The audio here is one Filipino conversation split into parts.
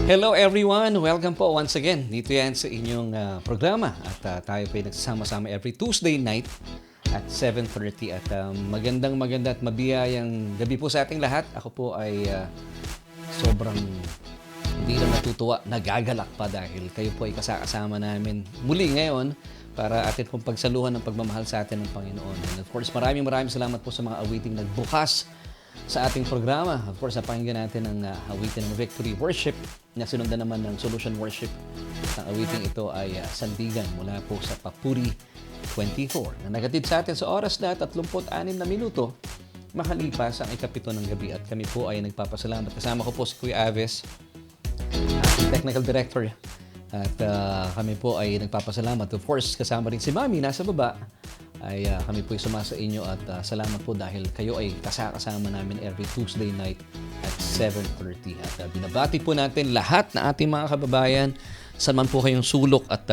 Hello everyone! Welcome po once again. Dito yan sa inyong programa. At tayo po ay nagsasama-sama every Tuesday night at 7:30. At maganda at mabiyayang gabi po sa ating lahat. Ako po ay sobrang hindi lang natutuwa, nagagalak pa dahil kayo po ay kasama namin muli ngayon para atin pong pagsaluhan ng pagmamahal sa atin ng Panginoon. And of course, maraming salamat po sa mga awiting nagbukas sa ating programa. Of course, napakinggan natin ang awitin ng Victory Worship na sinundan naman ng Solution Worship. Ang awiting ito ay sandigan mula po sa Papuri 24 na nagatid sa atin sa oras na 36 na minuto makalipas ang ikapito ng gabi. At kami po ay nagpapasalamat. Kasama ko po si Kuya Aves, ating Technical Director. At kami po ay nagpapasalamat. Of course, kasama rin si Mami nasa baba. Ay kami po ay sumasa inyo at salamat po dahil kayo ay kasama namin every Tuesday night at 7:30. At binabati po natin lahat na ating mga kababayan saan man po kayong sulok at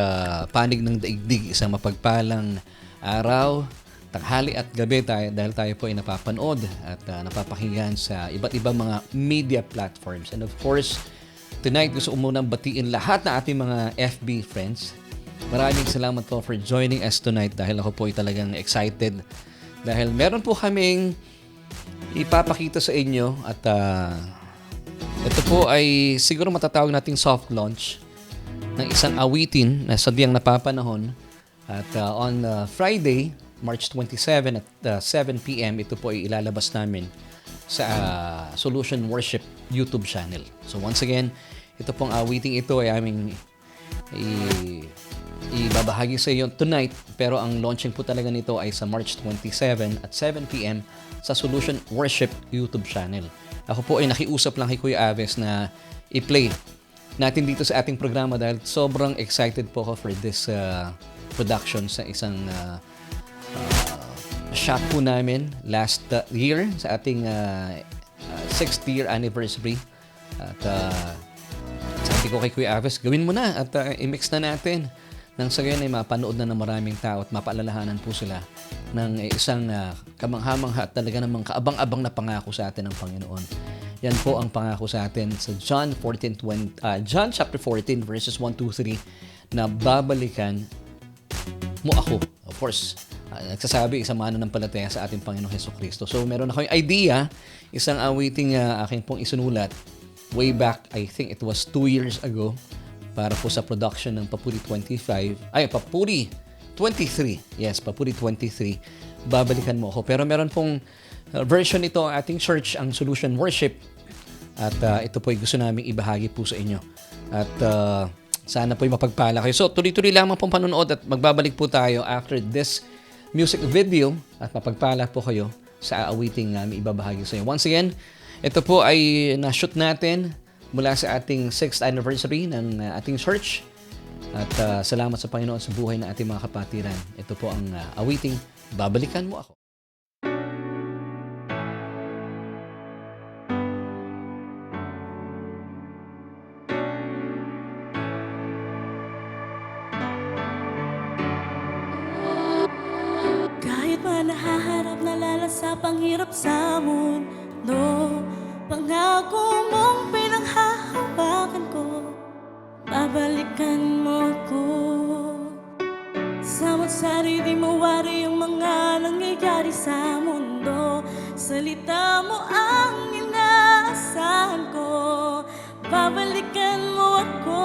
panig ng daigdig. Isang mapagpalang araw, tanghali at gabi dahil tayo po ay napapanood at napapakinggan sa iba't ibang mga media platforms. And of course, tonight gusto ko munang batiin lahat na ating mga FB friends. Maraming salamat po for joining us tonight dahil ako po ay talagang excited dahil meron po kaming ipapakita sa inyo at ito po ay siguro matatawag nating soft launch ng isang awitin na sadyang napapanahon at on Friday, March 27 at 7 p.m. ito po ay ilalabas namin sa Solution Worship YouTube channel. So once again, ito pong awiting ito ay aming ibabahagi sa iyo tonight, pero ang launching po talaga nito ay sa March 27 at 7 p.m. sa Solution Worship YouTube channel. Ako po ay nakiusap lang kay Kuya Aves na i-play natin dito sa ating programa dahil sobrang excited po ako for this production sa isang shot po namin last year sa ating 6th year anniversary. At sabi ko kay Kuya Aves, gawin mo na at i-mix na natin. Nang sa gayon ay mapanood na ng maraming tao at mapaalalahanan po sila ng isang kamangha-mangha at talaga namang kaabang-abang na pangako sa atin ng Panginoon. Yan po ang pangako sa atin sa John chapter 14 verses 1, 2, 3 na babalikan mo ako. Of course, nagsasabi isang mananampalataya sa ating Panginoong Hesukristo. So meron ako yung idea, isang awiting aking pong isunulat way back, I think it was 2 years ago, para po sa production ng Papuri 23. Yes, Papuri 23. Babalikan mo ako. Pero meron pong version nito ang ating church, ang Solution Worship. At ito po ay gusto namin ibahagi po sa inyo. At sana po ay mapagpala kayo. So, tuloy-tuloy lamang pong panonood at magbabalik po tayo after this music video at mapagpala po kayo sa awiting namin ibabahagi sa inyo. Once again, ito po ay na-shoot natin mula sa ating 6th anniversary ng ating church. At salamat sa Panginoon sa buhay ng ating mga kapatiran. Ito po ang awiting Babalikan Mo Ako. Kahit man nahaharap na lalasap ang hirap sa mundo, pangako mong pinanghahawakan ko, babalikan mo ko. Samot sari di mawari ang mga nangyayari sa mundo. Salita mo ang inaasahan ko, babalikan mo ako.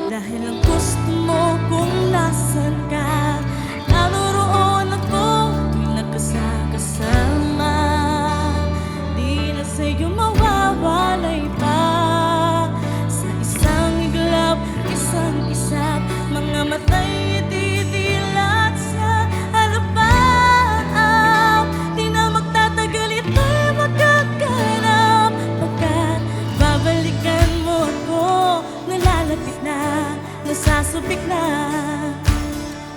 Dahil ang gusto mo kung nasan ka, naroon ako, di nagkasama. Di na sa'yo mawawalay pa. Sa isang iglap, isang isap, mga matay titilat sa harapan. Di na magtatagal, ito'y magkaganap. Pagkat babalikan mo ako, nalalapit na, nasasabik na.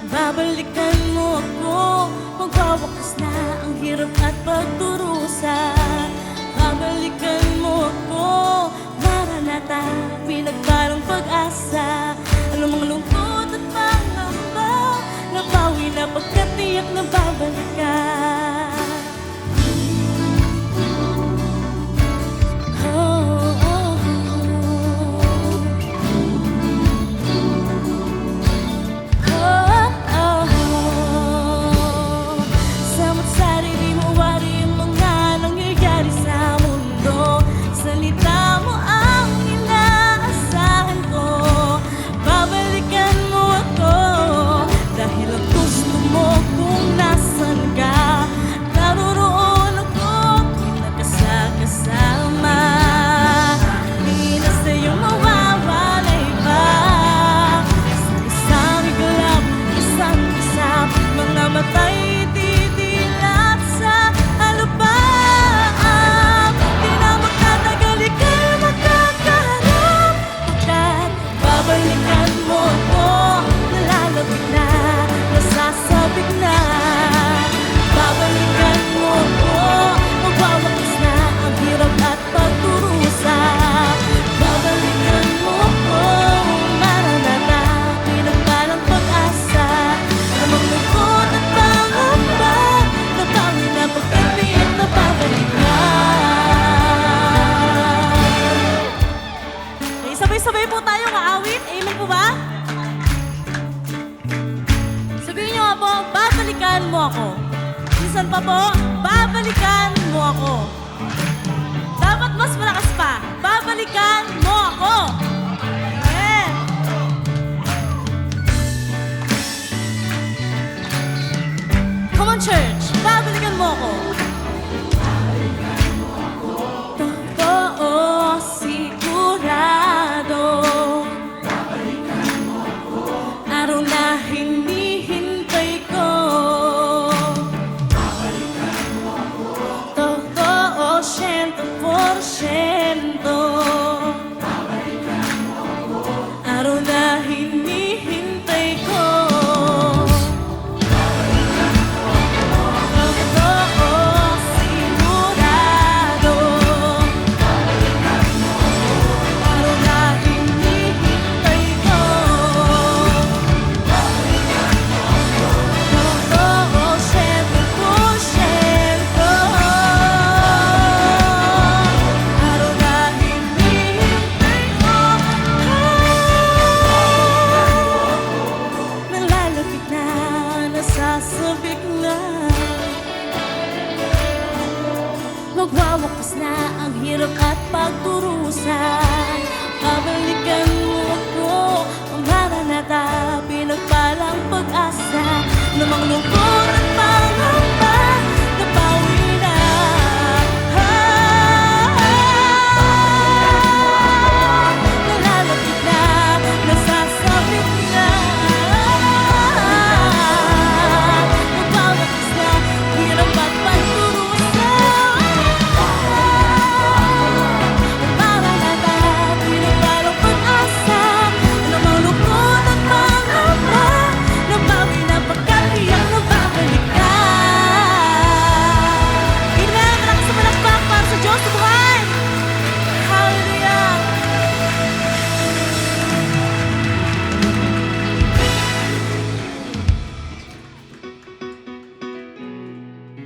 Babalikan mo ako, magwawakas na ang hirap at pagdurusa. Babalikan mo ako, Maranatha, pinagparang pag-asa. Anumang lungkot at pangamba, napawi na pagkatiyak na babalikan. Oh, oh, oh. Nasaan pa po? Babalikan mo ako. Dapat mas malakas pa. Babalikan mo ako. Amen. Come on, church. Babalikan mo ako. Totoo, sigurado. Araw na hinihintay ko. Totoo, 100%. Araw na hinihintay ko. Totoo, sigurado. Araw na hinihintay ko. Totoo, 100%. Araw na hinihintay ko. Nalalapit na, nasasabik na. Magwawakas na ang hirap at pagdurusa. Babalikan mo ako, ang maranata, pinagpalang pag-asa. Namang lungkot at pangamba, napawi na. Nalalapit na, nasasabik na. Magwawakas na, hirap at pagdurusa. Maranata, pinagpalang pag-asa. Namang lungkot at pangamba, napawi na pagkatiyak na babalik ka. Amen! Malakas na palakpak para sa Diyos sa buhay! Hallelujah!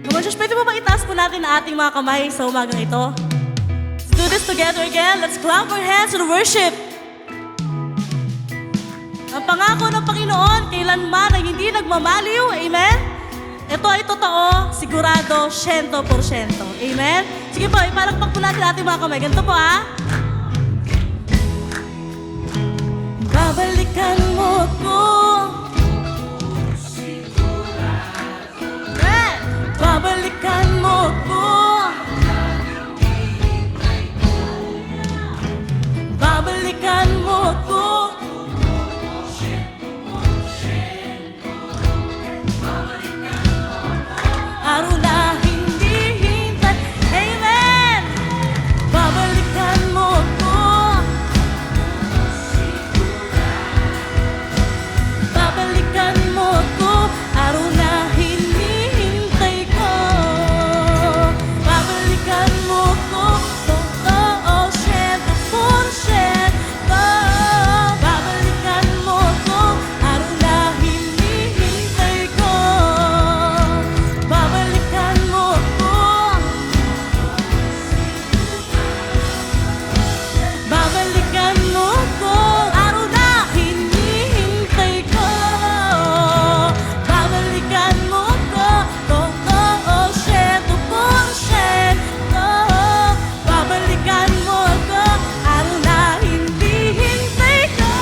Come on, Diyos, pwede mo ba itaas po natin ang ating mga kamay sa umagang ito? Let's do this together again. Let's clap our hands and worship. Ang pangako ng Panginoon, kailanman ay hindi nagmamaliw. Amen? Ito ay totoo, sigurado, 100%. Amen? Sige po, ipalakpak po natin ating mga kamay. Ganito po, ha? Babalikan mo ako. Amen! Babalikan mo ako. Babalikan mo ako. Araw na hindi hintay. Amen! Babalikan mo ako. Babalikan mo ako. Araw na hinihintay ko. Babalikan mo ako. Totoo, 100%. Babalikan mo ako. Araw na hinihintay ko. Babalikan mo ako. Babalikan mo ako. Araw na hinihintay ko. Babalikan mo ako. Totoo, 100%. Babalikan mo ako. Araw na hinihintay ko.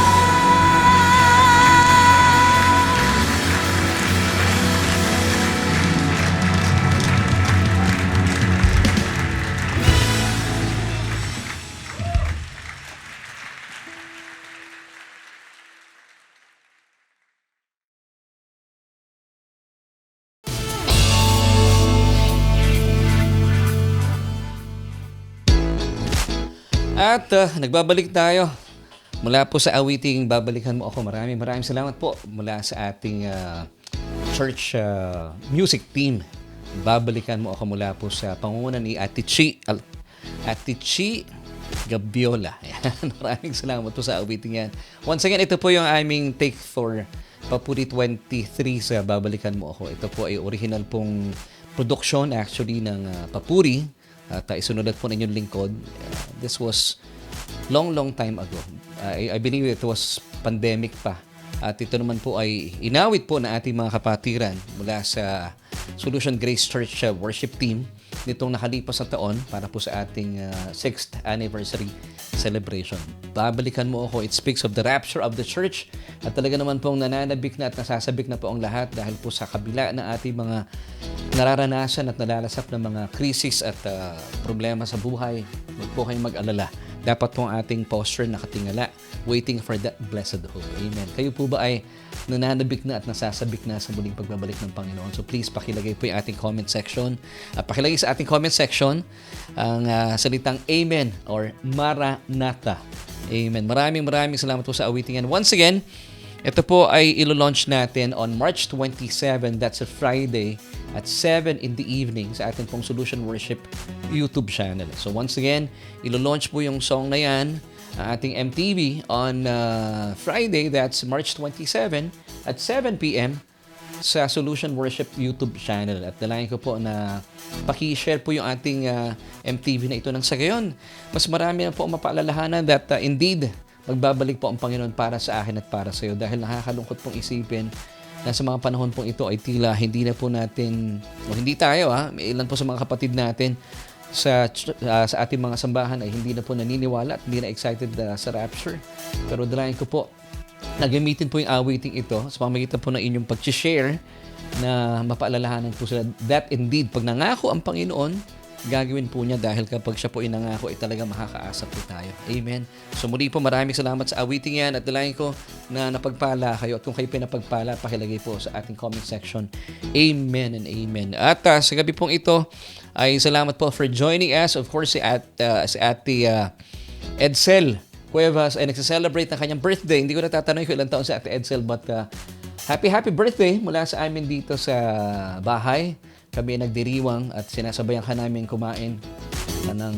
At nagbabalik tayo mula po sa awiting Babalikan Mo Ako. Maraming salamat po mula sa ating church music team. Babalikan Mo Ako mula po sa pangunan ni Ate Chi Gabiola. Ayan, maraming salamat po sa awiting yan. Once again, ito po yung aming take for Papuri 23 sa Babalikan Mo Ako. Ito po ay original pong production actually ng Papuri. At isunulat po ninyong lingkod. This was long time ago. I believe it was pandemic pa. At ito naman po ay inawit po na ating mga kapatiran mula sa Solution Grace Church worship team nitong nakalipas na taon para po sa ating 6th anniversary celebration. Babalikan mo ako, it speaks of the rapture of the church at talaga naman pong nananabik na at nasasabik na po ang lahat dahil po sa kabila ng ating mga nararanasan at nalalasap ng mga krisis at problema sa buhay. Huwag po kayong mag-alala. Dapat po ang ating posture nakatingala, waiting for that blessed hope. Amen. Kayo po ba ay nananabik na at nasasabik na sa muling pagbabalik ng Panginoon? So please, pakilagay po yung ating comment section. Pakilagay sa ating comment section ang salitang Amen or Maranatha. Amen. Maraming salamat po sa awiting. And once again, ito po ay ilo-launch natin on March 27. That's a Friday at 7 in the evening sa ating pong Solution Worship YouTube channel. So once again, ilo-launch po yung song na yan, ating MTV on Friday, that's March 27 at 7 p.m. sa Solution Worship YouTube channel. At dalayan ko po na paki-share po yung ating MTV na ito nang sa gayon. Mas marami na po ang mapaalalahanan that indeed, magbabalik po ang Panginoon para sa akin at para sa iyo dahil nakakalungkot pong isipin na sa mga panahon pong ito ay tila hindi na po natin, o hindi tayo may ilan po sa mga kapatid natin sa ating mga sambahan ay hindi na po naniniwala at hindi na excited sa rapture. Pero dalayan ko po, nagamitin po yung awaiting ito sa pamamagitan po ng inyong pag-share na mapaalalahanan po sila that indeed, pag nangako ang Panginoon, gagawin po niya dahil kapag siya po inangako ay talaga makakaasa po tayo. Amen. So muli po maraming salamat sa awiting yan at dalayan ko na napagpala kayo at kung kayo pinapagpala, pakilagay po sa ating comment section. Amen and amen. At sa gabi pong ito ay salamat po for joining us. Of course, si Ate Edsel Cuevas ay nagsaselebrate ng kanyang birthday. Hindi ko natatanong kung ilang taon si Ate Edsel but happy birthday mula sa amin dito sa bahay. Kami nagdiriwang at sinasabayan ka namin kumain ng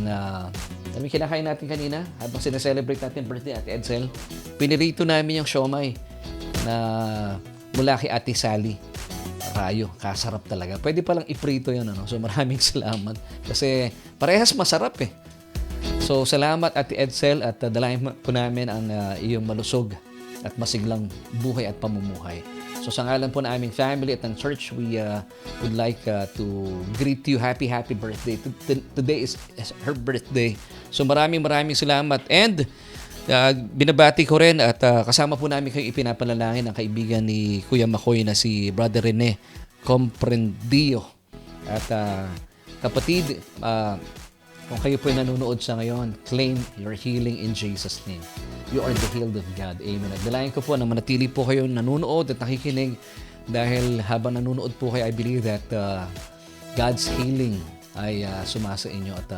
kinakain natin kanina habang sineselebrate natin birthday Ate Edsel. Pinirito namin yung siomay na mula kay Ate Sally. Rayo, kasarap talaga. Pwede palang iprito yun. So maraming salamat kasi parehas masarap eh. So salamat Ate Edsel at dalayan po namin ang iyong malusog at masiglang buhay at pamumuhay. So sa ngalan po na aming family at ng church, we would like to greet you happy birthday. Today is her birthday. So maraming salamat. And binabati ko rin at kasama po namin kayo ipinapanalangin ang kaibigan ni Kuya Makoy na si Brother Rene Comprendio. At kapatid, kung kayo po ay nanonood sa ngayon, claim your healing in Jesus' name. You are the healed of God. Amen. At dalayan ko po na manatili po kayo nanonood at nakikinig dahil habang nanonood po kayo, I believe that God's healing ay sumasa inyo at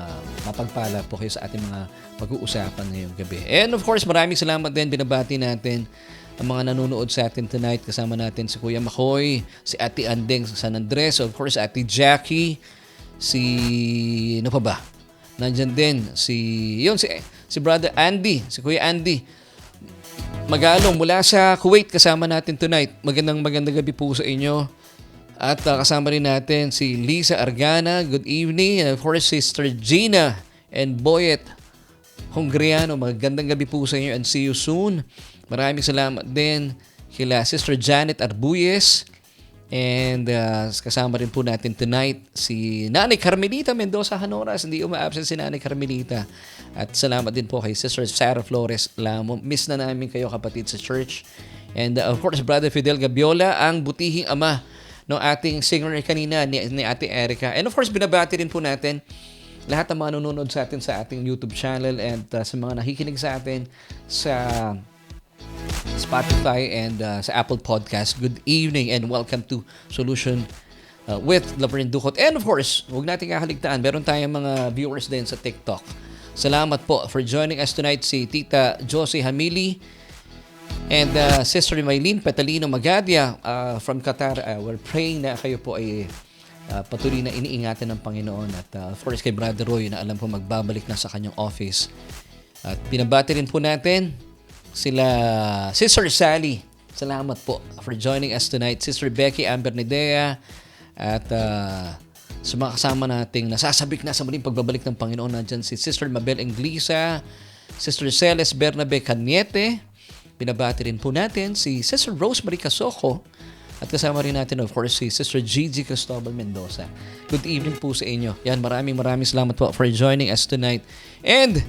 mapagpala po kayo sa ating mga pag-uusapan ngayong gabi. And of course, maraming salamat din. Binabati natin ang mga nanonood sa atin tonight. Kasama natin si Kuya Makoy, si Ate Andeng sa San Andres, of course, Ate Jackie, ano pa ba? Nandyan din si Brother Andy, si Kuya Andy Magalong mula sa Kuwait kasama natin tonight. Magandang gabi po sa inyo. At kasama rin natin si Lisa Argana. Good evening. And of course, Sister Gina and Boyet Hungriano. Magandang gabi po sa inyo and see you soon. Maraming salamat din kila Sister Janet Arbuyes. And kasama rin po natin tonight si Nanay Carmelita Mendoza Hanoras. Hindi uma-absent si Nanay Carmelita. At salamat din po kay Sister Sarah Flores Lamo. Miss na namin kayo kapatid sa church. And of course, Brother Fidel Gabiola, ang butihing ama ng ating singer kanina ni Ate Erica. And of course, binabati rin po natin lahat ng mga nanonood sa atin sa ating YouTube channel and sa mga nakikinig sa atin sa Spotify and sa Apple Podcast. Good evening and welcome to Solution with Laverne Ducot. And of course, huwag natin kakaligtaan, meron tayong mga viewers din sa TikTok. Salamat po for joining us tonight, si Tita Josie Hamili and Sister Maylene Petalino Magadia from Qatar. We're praying na kayo po ay patuloy na iniingatan ng Panginoon. At of course kay Brother Roy na alam po magbabalik na sa kanyang office. At binabati rin po natin sila Sister Sally. Salamat po for joining us tonight. Sister Becky Amber Nidea at sa mga kasama nating nasasabik na sa muling pagbabalik ng Panginoon. Nandyan si Sister Mabel Englisa, Sister Celes Bernabe Cañete. Binabati rin po natin si Sister Rosemary Casoko At kasama rin natin, of course, si Sister Gigi Cristobal Mendoza. Good evening po sa inyo. Yan, maraming salamat po for joining us tonight. And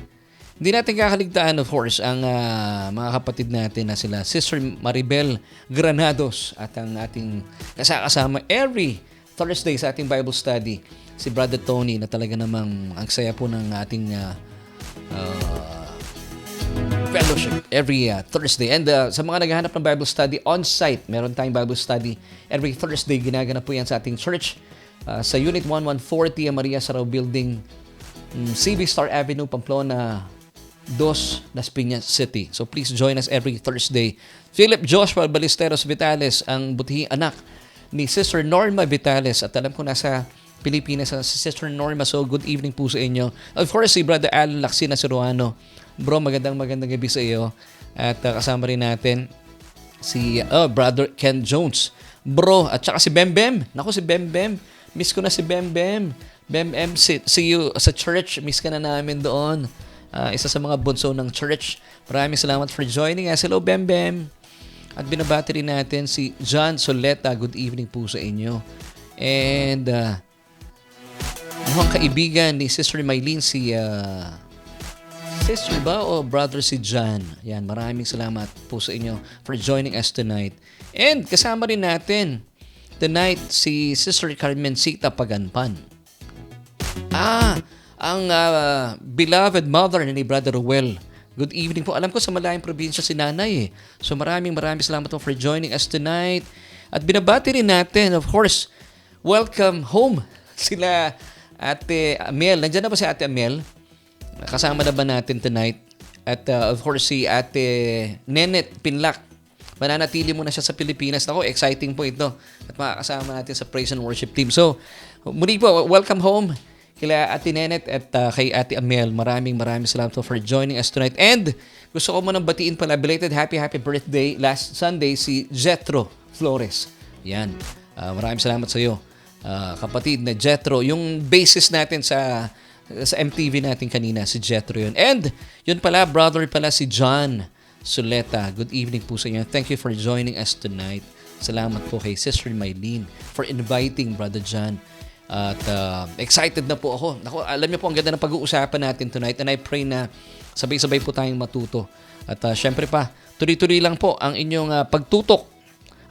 hindi natin kakaligtaan, of course, ang mga kapatid natin na sila Sister Maribel Granados at ang ating kasama every Thursday sa ating Bible study, si Brother Tony, na talaga namang ang saya po ng ating fellowship every Thursday. And sa mga naghahanap ng Bible study on-site, meron tayong Bible study every Thursday. Ginaganap po yan sa ating church sa Unit 1140 Maria Sarao Building, CB Star Avenue, Pamplona 2, Las Piñas City. So please join us every Thursday. Philip Joshua Ballesteros Vitales, ang butihing anak ni Sister Norma Vitales. At alam ko nasa Pilipinas si Sister Norma. So good evening po sa inyo. Of course, si Brother Alan Laksina Siruano. Bro, magandang gabi sa iyo. At kasama rin natin si Brother Ken Jones. Bro, at saka si Bembem. Naku, si Bembem. Miss ko na si Bembem. Bembem, see you sa church. Miss ka na namin doon. Isa sa mga bunso ng church. Maraming salamat for joining us. Hello, Bembem. At binabati rin natin si John Soleta. Good evening po sa inyo. And mukhang kaibigan ni Sister Maylene, si Sister ba o Brother si John. Yan, maraming salamat po sa inyo for joining us tonight. And kasama rin natin tonight si Sister Carmencita Paganpan. Ang beloved mother ni Brother Ruel. Good evening po. Alam ko sa malayong probinsya si Nanay. So maraming salamat po for joining us tonight. At binabati rin natin, of course, welcome home sila Ate Amel. Nandiyan na ba si Ate Amel? Kasama na ba natin tonight? At of course si Ate Nenet Pinlac. Mananatili muna siya sa Pilipinas. Ako, exciting po ito. At makakasama natin sa Praise and Worship team. So, muli po, welcome home kila Ate Nenet at kay Ate Amel. Maraming salamat for joining us tonight. And gusto ko munang batiin pala, belated happy birthday last Sunday si Jethro Flores. Yan. Maraming salamat sa iyo, kapatid na Jethro. Yung basis natin sa MTV natin kanina, si Jethro yun. And yun pala, brother pala si John Soleta. Good evening po sa inyo. Thank you for joining us tonight. Salamat po kay Sister Maylene for inviting Brother John. At excited na po ako. Naku, alam niyo po, ang ganda ng pag-uusapan natin tonight. And I pray na sabay-sabay po tayong matuto. At syempre pa, tuloy-tuloy lang po ang inyong pagtutok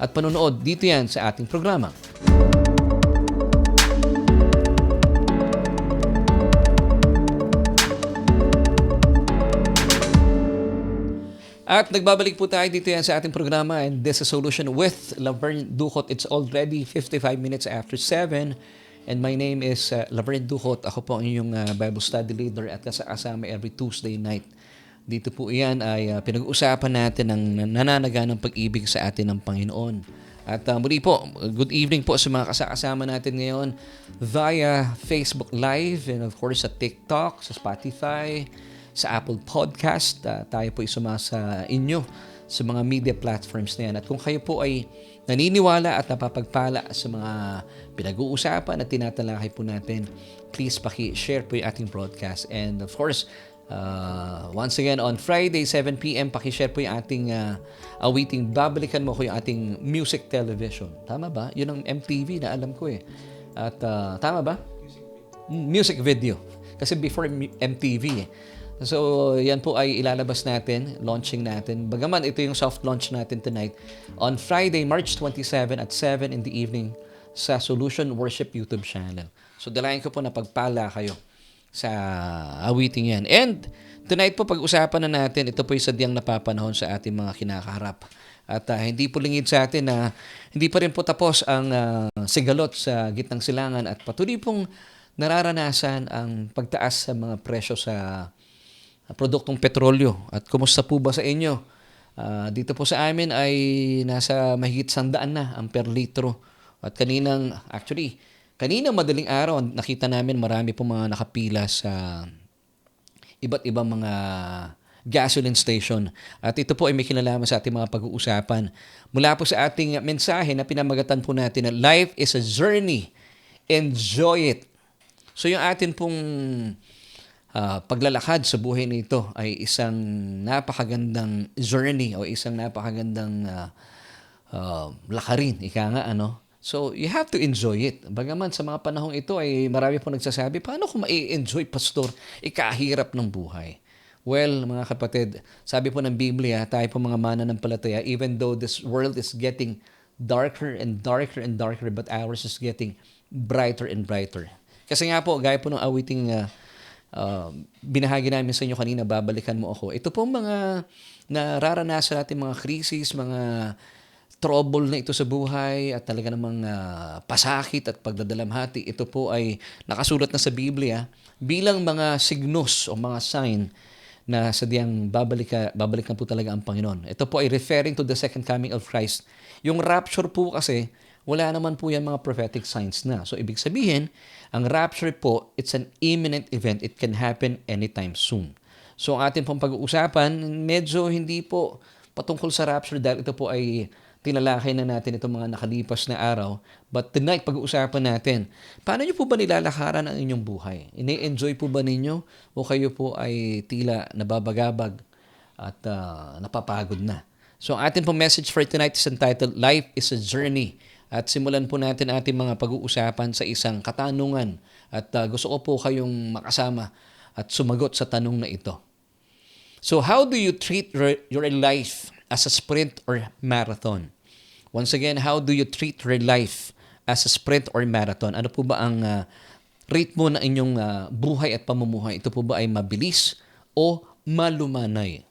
at panonood dito yan sa ating programa. At nagbabalik po tayo dito yan sa ating programa, and this is Solution with Laverne Ducot. It's already 55 minutes after 7. And my name is Laverne Ducot. Ako po ang inyong Bible study leader at kasama every Tuesday night. Dito po iyan ay pinag-uusapan natin ang nananaganang pag-ibig sa atin ng Panginoon. At muli po, good evening po sa mga kasama natin ngayon via Facebook Live and of course sa TikTok, sa Spotify, sa Apple Podcast. Tayo po isuma sa inyo sa mga media platforms na yan. At kung kayo po ay naniniwala at napapagpala sa mga pinag-uusapan at tinatalakay po natin, please paki-share po yung ating broadcast. And of course, once again, on Friday, 7 p.m., paki-share po yung ating awiting Babalikan Mo ko, yung ating music television. Tama ba? Yun ang MTV na alam ko eh. At tama ba? Music video. Kasi before MTV eh. So, yan po ay ilalabas natin, launching natin. Bagaman, ito yung soft launch natin tonight on Friday, March 27 at 7 in the evening sa Solution Worship YouTube channel. So, dalayan ko po na pagpala kayo sa awiting yan. And tonight po, pag-usapan na natin, ito po yung sadyang napapanahon sa ating mga kinakaharap. At hindi po lingid sa atin na hindi pa rin po tapos ang sigalot sa gitnang silangan at patuloy pong nararanasan ang pagtaas sa mga presyo sa produktong petrolyo. At kumusta po ba sa inyo? Dito po sa amin ay nasa mahigit 100 na ang per litro. At kaninang madaling araw, nakita namin marami po mga nakapila sa iba't ibang mga gasoline station. At ito po ay may kinalaman sa ating mga pag-uusapan. Mula po sa ating mensahe na pinamagatan po natin na life is a journey. Enjoy it. So yung atin pong paglalakad sa buhay nito ay isang napakagandang journey o isang napakagandang lakarin, ika nga, ano. So, you have to enjoy it. Bagaman sa mga panahong ito ay marami po nagsasabi, paano ko ma-enjoy, pastor? Ikahirap ng buhay. Well, mga kapatid, sabi po ng Biblia, tayo po mga mananampalataya, even though this world is getting darker and darker and darker, but ours is getting brighter and brighter. Kasi nga po, gaya po ng awiting binahagi namin sa inyo kanina, babalikan mo ako. Ito po mga nararanasan natin, mga krisis, mga trouble na ito sa buhay at talaga namang pasakit at pagdadalamhati. Ito po ay nakasulat na sa Biblia bilang mga signos o mga sign na sadyang babalik na po talaga ang Panginoon. Ito po ay referring to the second coming of Christ. Yung rapture po kasi, wala naman po yan mga prophetic signs na. So, ibig sabihin, ang rapture po, it's an imminent event. It can happen anytime soon. So, ang ating pong pag-uusapan, medyo hindi po patungkol sa rapture dahil ito po ay tinalakay na natin itong mga nakalipas na araw. But tonight, pag-uusapan natin, paano nyo po ba nilalakaran ang inyong buhay? Ini-enjoy po ba ninyo o kayo po ay tila nababagabag at napapagod na? So, ang ating pong message for tonight is entitled, Life is a Journey. At simulan po natin ating mga pag-uusapan sa isang katanungan. At gusto ko po kayong makasama at sumagot sa tanong na ito. So, how do you treat your life as a sprint or marathon? Once again, how do you treat your life as a sprint or marathon? Ano po ba ang ritmo na inyong buhay at pamumuhay? Ito po ba ay mabilis o malumanay?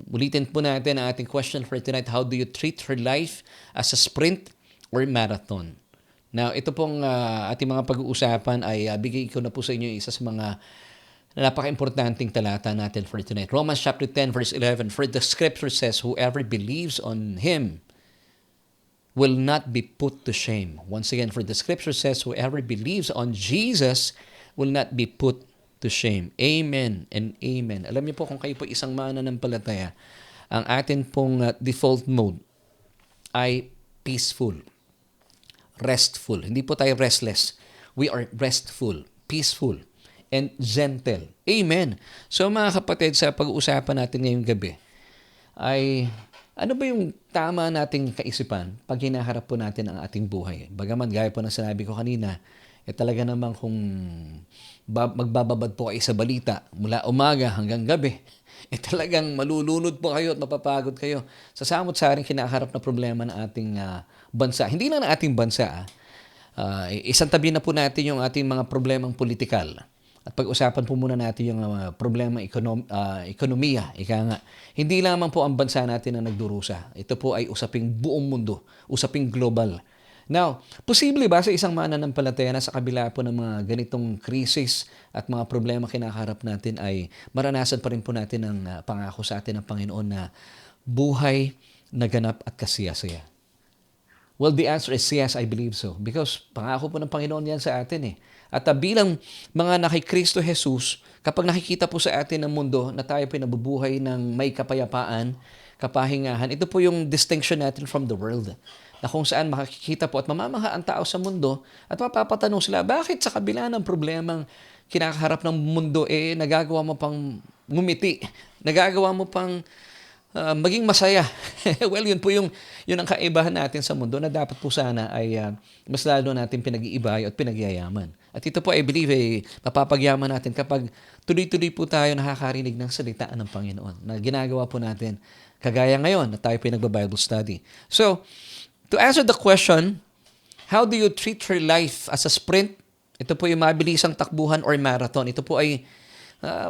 Ulitin po natin ang ating question for tonight. How do you treat your life as a sprint or marathon? Now, ito pong ating mga pag-uusapan ay bigay ko na po sa inyo isa sa mga napaka-importanting talata natin for tonight. Romans chapter 10 verse 11, for the scripture says, whoever believes on Him will not be put to shame. Once again, for the scripture says, whoever believes on Jesus will not be put to shame. Amen and amen. Alam niyo po, kung kayo po isang mananampalataya, ang atin pong default mode ay peaceful, restful. Hindi po tayo restless. We are restful, peaceful, and gentle. Amen. So mga kapatid, sa pag-uusapan natin ngayong gabi, ay ano ba yung tama nating kaisipan pag hinaharap po natin ang ating buhay? Bagaman, gaya po ng sinabi ko kanina, talaga naman kung magbababad po kayo sa balita mula umaga hanggang gabi, talagang malulunod po kayo at mapapagod kayo sa samot-saring kinaharap na problema ng ating bansa. Hindi lang ng ating bansa. Isang tabi na po natin yung ating mga problemang politikal. At pag-usapan po muna natin yung problema ekonomiya. Ika nga, hindi lamang po ang bansa natin na nagdurusa. Ito po ay usaping buong mundo, usaping global. Now, posible ba sa isang mananampalataya na sa kabila po ng mga ganitong krisis at mga problema kinakaharap natin ay maranasan pa rin po natin ang pangako sa atin ng Panginoon na buhay na ganap at kasiyasaya? Well, the answer is yes, I believe so. Because pangako po ng Panginoon yan sa atin eh. At bilang mga nakikristo Jesus, kapag nakikita po sa atin ng mundo na tayo po nabubuhay ng may kapayapaan, kapahingahan, ito po yung distinction natin from the world. Na kung saan makikita po at mamamaha ang tao sa mundo at mapapatanong sila, bakit sa kabila ng problemang kinakaharap ng mundo, nagagawa mo pang ngumiti, nagagawa mo pang maging masaya. Well, yun ang kaibahan natin sa mundo na dapat po sana ay mas lalo natin pinag-iibayo at pinagyayaman. At ito po, I believe, mapapagyaman natin kapag tuloy-tuloy po tayo nakakarinig ng salita ng Panginoon na ginagawa po natin kagaya ngayon na tayo po nagba-Bible study. So, to answer the question, how do you treat your life as a sprint? Ito po yung mabilisang takbuhan or marathon. Ito po ay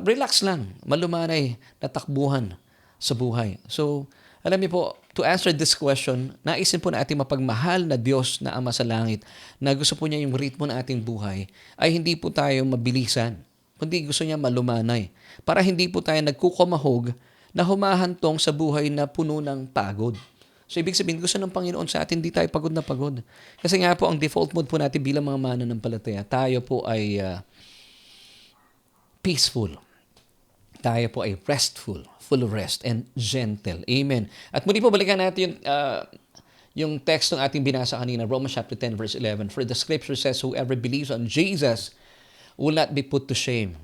relax lang, malumanay na takbuhan sa buhay. So, alam niyo po, to answer this question, naisin po na ating mapagmahal na Diyos na Ama sa Langit na gusto po niya yung ritmo ng ating buhay ay hindi po tayo mabilisan, kundi gusto niya malumanay para hindi po tayo nagkukumahog na humahantong sa buhay na puno ng pagod. So, ibig sabihin, gusto ng Panginoon sa atin, hindi tayo pagod na pagod. Kasi nga po, ang default mode po natin bilang mga mananampalataya, tayo po ay peaceful. Tayo po ay restful, full of rest, and gentle. Amen. At muli po, balikan natin yung text ng ating binasa kanina, Romans chapter 10, verse 11. For the scripture says, whoever believes on Jesus will not be put to shame.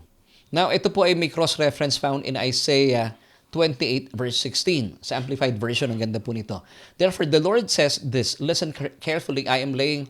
Now, ito po ay may cross-reference found in Isaiah 28 verse 16. Sa Amplified Version, ang ganda po nito. Therefore, the Lord says this, listen carefully, I am laying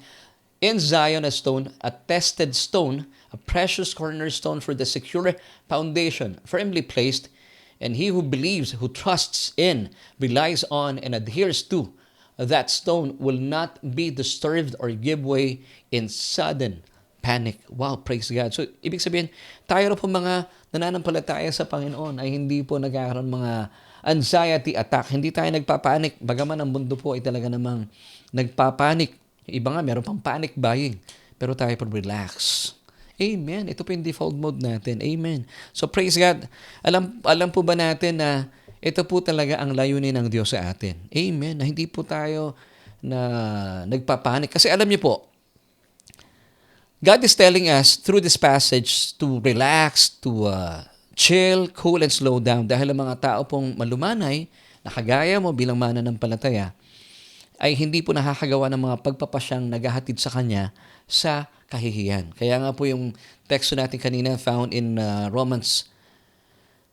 in Zion a stone, a tested stone, a precious cornerstone for the secure foundation, firmly placed, and he who believes, who trusts in, relies on, and adheres to that stone will not be disturbed or give way in sudden panic. Wow, praise God. So, ibig sabihin, tayo na po mga nananampalataya sa Panginoon ay hindi po nagkakaroon mga anxiety attack. Hindi tayo nagpapanik. Bagaman ang mundo po ay talaga namang nagpapanik. Iba nga, meron pang panic buying. Pero tayo po relax. Amen. Ito po yung default mode natin. Amen. So praise God. Alam po ba natin na ito po talaga ang layunin ng Diyos sa atin. Amen. Na hindi po tayo na nagpapanik. Kasi alam niyo po, God is telling us through this passage to relax, to chill, cool, and slow down. Dahil ang mga tao pong malumanay, nakagaya mo bilang mananampalataya, ay hindi po nakakagawa ng mga pagpapasyang naghahatid sa Kanya sa kahihiyan. Kaya nga po yung teksto natin kanina found in Romans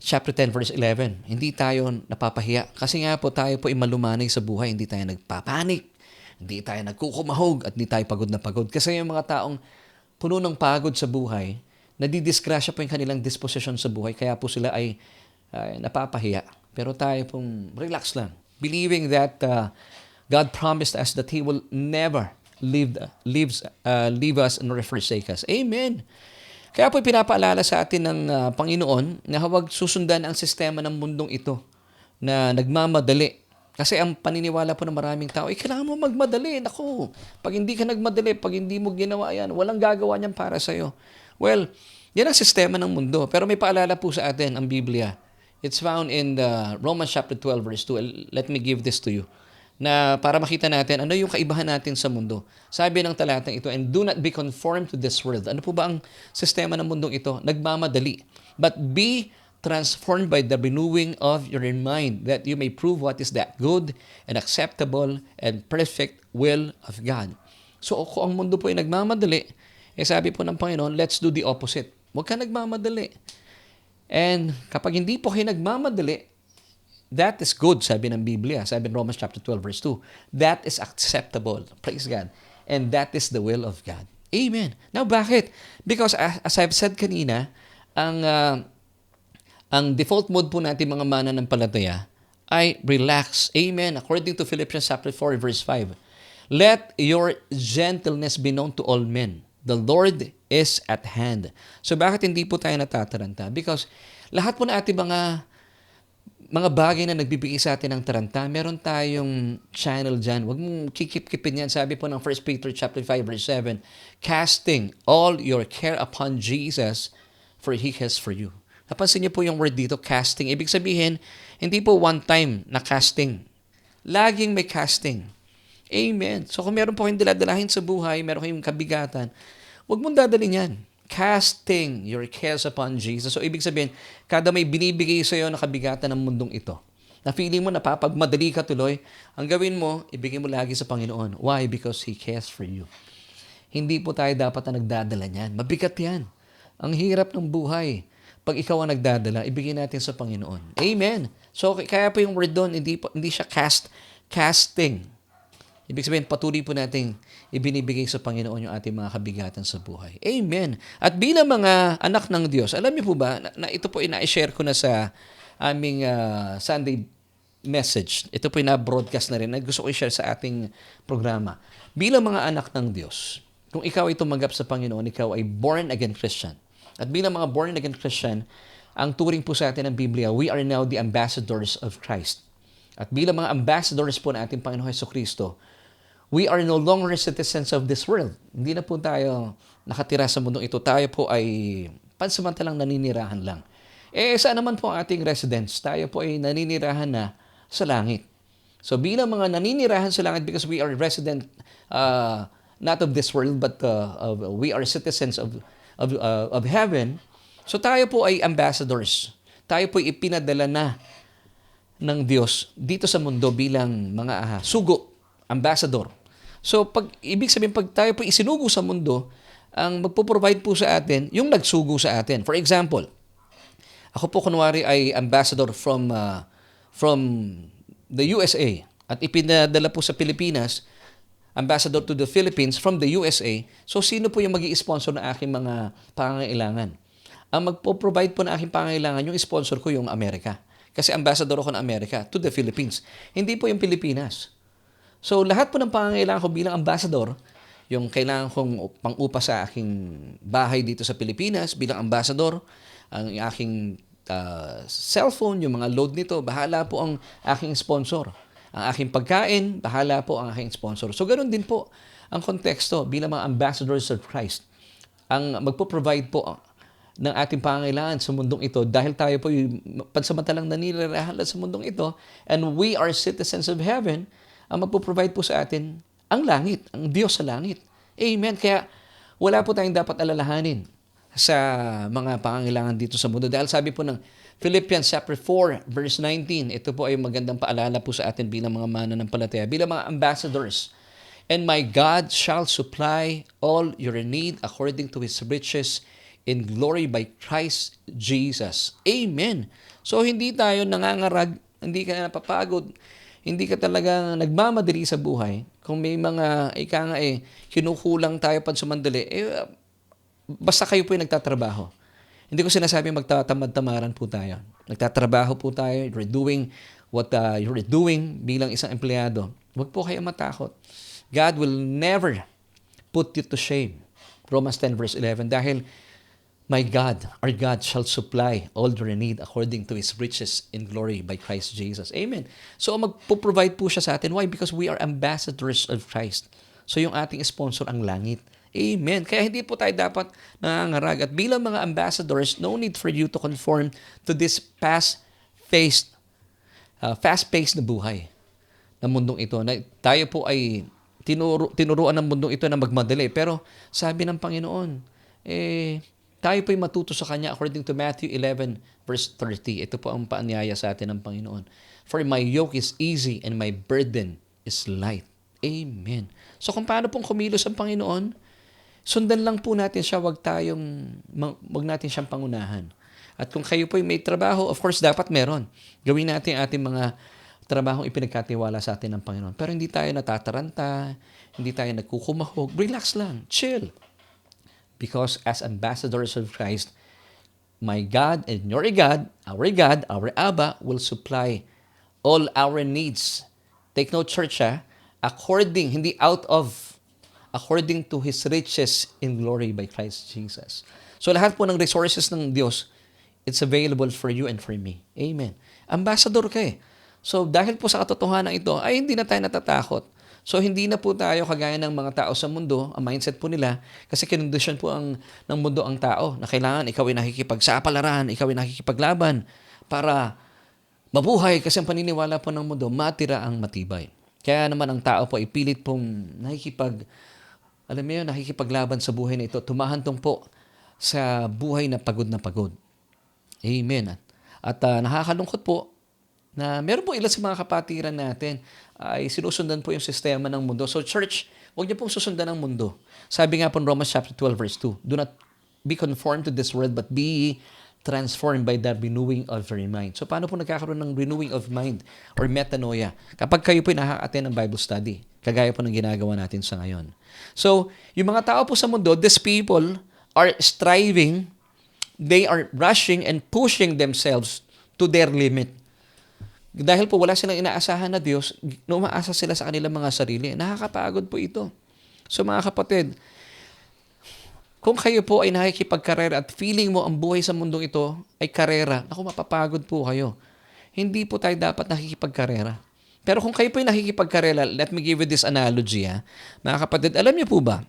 chapter 10 verse 11. Hindi tayo napapahiya. Kasi nga po tayo po ay malumanay sa buhay. Hindi tayo nagpapanik. Hindi tayo nagkukumahog at hindi tayo pagod na pagod. Kasi yung mga taong puno ng pagod sa buhay, nadidisgrasya po yung kanilang disposition sa buhay. Kaya po sila ay napapahiya. Pero tayo pong relax lang. Believing that God promised us that He will never leave us nor forsake us. Amen. Kaya po pinapaalala sa atin ng Panginoon na huwag susundan ang sistema ng mundong ito na nagmamadali. Kasi ang paniniwala po ng maraming tao, kailangan mo magmadali. Naku, pag hindi ka nagmadali, pag hindi mo ginawa yan, walang gagawa niyan para sa'yo. Well, yan ang sistema ng mundo. Pero may paalala po sa atin ang Biblia. It's found in Romans chapter 12 verse 2. Let me give this to you, na para makita natin ano yung kaibahan natin sa mundo. Sabi ng talatang ito, and do not be conformed to this world. Ano po ba ang sistema ng mundong ito? Nagmamadali. But be transformed by the renewing of your mind, that you may prove what is that good and acceptable and perfect will of God. So kung ang mundo po ay nagmamadali, sabi po ng Panginoon, let's do the opposite. Huwag ka nagmamadali. And kapag hindi po kayo nagmamadali, that is good, sabi ng Biblia. Sabi in Romans chapter 12, verse 2. That is acceptable. Praise God. And that is the will of God. Amen. Now, bakit? Because as I've said kanina, ang default mode po natin mga mananampalataya ay relax. Amen. According to Philippians chapter 4, verse 5. Let your gentleness be known to all men. The Lord is at hand. So, bakit hindi po tayo natataranta? Because lahat po na ating mga bagay na nagbibigay sa atin ng taranta, meron tayong channel dyan. Huwag mong kikip-kipin yan. Sabi po ng 1 Peter chapter 5, verse 7, casting all your care upon Jesus, for He cares for you. Napansin niyo po yung word dito, casting. Ibig sabihin, hindi po one time na casting. Laging may casting. Amen. So kung meron po kayong daladalahin sa buhay, meron kayong kabigatan, huwag mong dadalhin yan. Casting your cares upon Jesus. So, ibig sabihin, kada may binibigay sa iyo na kabigatan ng mundong ito, na feeling mo napapagmadali ka tuloy, ang gawin mo, ibigay mo lagi sa Panginoon. Why? Because He cares for you. Hindi po tayo dapat na nagdadala niyan. Mabigat yan. Ang hirap ng buhay. Pag ikaw ang nagdadala, ibigay natin sa Panginoon. Amen. So, kaya po yung word doon, hindi siya casting. Ibig sabihin, patuloy po natin ibinibigay sa Panginoon yung ating mga kabigatan sa buhay. Amen. At bilang mga anak ng Diyos, alam niyo po ba, na ito po ina-share ko na sa aming Sunday message. Ito po na-broadcast na rin. Gusto ko i-share sa ating programa. Bilang mga anak ng Diyos, kung ikaw ay tumanggap sa Panginoon, ikaw ay born-again Christian. At bilang mga born-again Christian, ang turing po sa atin ng Biblia, we are now the ambassadors of Christ. At bilang mga ambassadors po ng ating Panginoon Jesucristo, we are no longer citizens of this world. Hindi na po tayo nakatira sa mundong ito. Tayo po ay pansamantalang naninirahan lang. Saan naman po ang ating residence? Tayo po ay naninirahan na sa langit. So bilang mga naninirahan sa langit, because we are resident not of this world, but we are citizens of heaven. So tayo po ay ambassadors. Tayo po ay ipinadala na ng Diyos dito sa mundo bilang mga sugo, ambassador. So, ibig sabihin, pag tayo po isinugo sa mundo, ang magpo-provide po sa atin, yung nagsugo sa atin. For example, ako po kunwari ay ambassador from the USA at ipinadala po sa Pilipinas, ambassador to the Philippines from the USA, so sino po yung mag-i-sponsor ng aking mga pangangailangan? Ang magpo-provide po ng aking pangangailangan, yung sponsor ko yung Amerika. Kasi ambassador ako ng Amerika to the Philippines. Hindi po yung Pilipinas. So lahat po ng pangangailangan ko bilang ambassador, yung kailangan kong pang-upa sa aking bahay dito sa Pilipinas bilang ambassador, ang aking cellphone, yung mga load nito, bahala po ang aking sponsor. Ang aking pagkain, bahala po ang aking sponsor. So ganoon din po ang konteksto bilang mga ambassadors of Christ. Ang magpo-provide po ng ating pangangailangan sa mundong ito dahil tayo po yung pansamantalang nanirahan sa mundong ito and we are citizens of heaven, ang magpo-provide po sa atin ang langit, ang Diyos sa langit. Amen. Kaya wala po tayong dapat alalahanin sa mga pangangailangan dito sa mundo. Dahil sabi po ng Philippians chapter 4 verse 19, ito po ay magandang paalala po sa atin bilang mga mananampalataya, bilang mga ambassadors. And my God shall supply all your need according to His riches in glory by Christ Jesus. Amen. So hindi tayo nangangarag, hindi ka napapagod, hindi ka talaga nagmamadali sa buhay. Kung may mga kinukulang tayo pansumandali, basta kayo po yung nagtatrabaho. Hindi ko sinasabing magtatamad-tamaran po tayo. Nagtatrabaho po tayo, you're doing what you're doing bilang isang empleyado. Huwag po kayo matakot. God will never put you to shame. Romans 10 verse 11, dahil my God, our God shall supply all your need according to His riches in glory by Christ Jesus. Amen. So magpo-provide po siya sa atin. Why? Because we are ambassadors of Christ. So yung ating sponsor ang langit. Amen. Kaya hindi po tayo dapat nangangarag. At bilang mga ambassadors, no need for you to conform to this fast-paced na buhay ng mundong ito. Na tayo po ay tinuruan ng mundong ito na magmadali. Pero sabi ng Panginoon, tayo po ay matuto sa Kanya according to Matthew 11 verse 30. Ito po ang paanyaya sa atin ng Panginoon. For my yoke is easy and my burden is light. Amen. So kung paano pong kumilos ang Panginoon, sundan lang po natin siya, wag natin siyang pangunahan. At kung kayo po ay may trabaho, of course, dapat meron. Gawin natin ating mga trabahong ipinagkatiwala sa atin ng Panginoon. Pero hindi tayo natataranta, hindi tayo nagkukumahog. Relax lang, chill. Because as ambassadors of Christ, my God and your God, our Abba, will supply all our needs. Take note, church, according to His riches in glory by Christ Jesus. So lahat po ng resources ng Diyos, it's available for you and for me. Amen. Ambassador ka eh. So dahil po sa katotohanan ito, ay hindi na tayo natatakot. So hindi na po tayo kagaya ng mga tao sa mundo, ang mindset po nila, kasi kinondisyon po ng mundo ang tao na kailangan ikaw ay nakikipagsapalaran, ikaw ay nakikipaglaban para mabuhay, kasi ang paniniwala po ng mundo, matira ang matibay. Kaya naman ang tao po ay pilit pong nakikipaglaban sa buhay na ito, tumahantong po sa buhay na pagod na pagod. Amen. At nakakalungkot po na meron po ilan sa mga kapatiran natin ay sinusundan po yung sistema ng mundo. So church, huwag niyo pong susundan ang mundo. Sabi nga po in Romans chapter 12 verse 2, do not be conformed to this world, but be transformed by the renewing of your mind. So paano po nagkakaroon ng renewing of mind or metanoia? Kapag kayo po nakaka-attend ng Bible study, kagaya po ng ginagawa natin sa ngayon. So, yung mga tao po sa mundo, these people are striving, they are rushing and pushing themselves to their limit. Dahil po wala silang inaasahan na Diyos, umaasa sila sa kanilang mga sarili. Nakakapagod po ito. So mga kapatid, kung kayo po ay nakikipagkarera at feeling mo ang buhay sa mundong ito ay karera, mapapagod po kayo. Hindi po tayo dapat nakikipagkarera. Pero kung kayo po ay nakikipagkarera, let me give you this analogy. Mga kapatid, alam niyo po ba,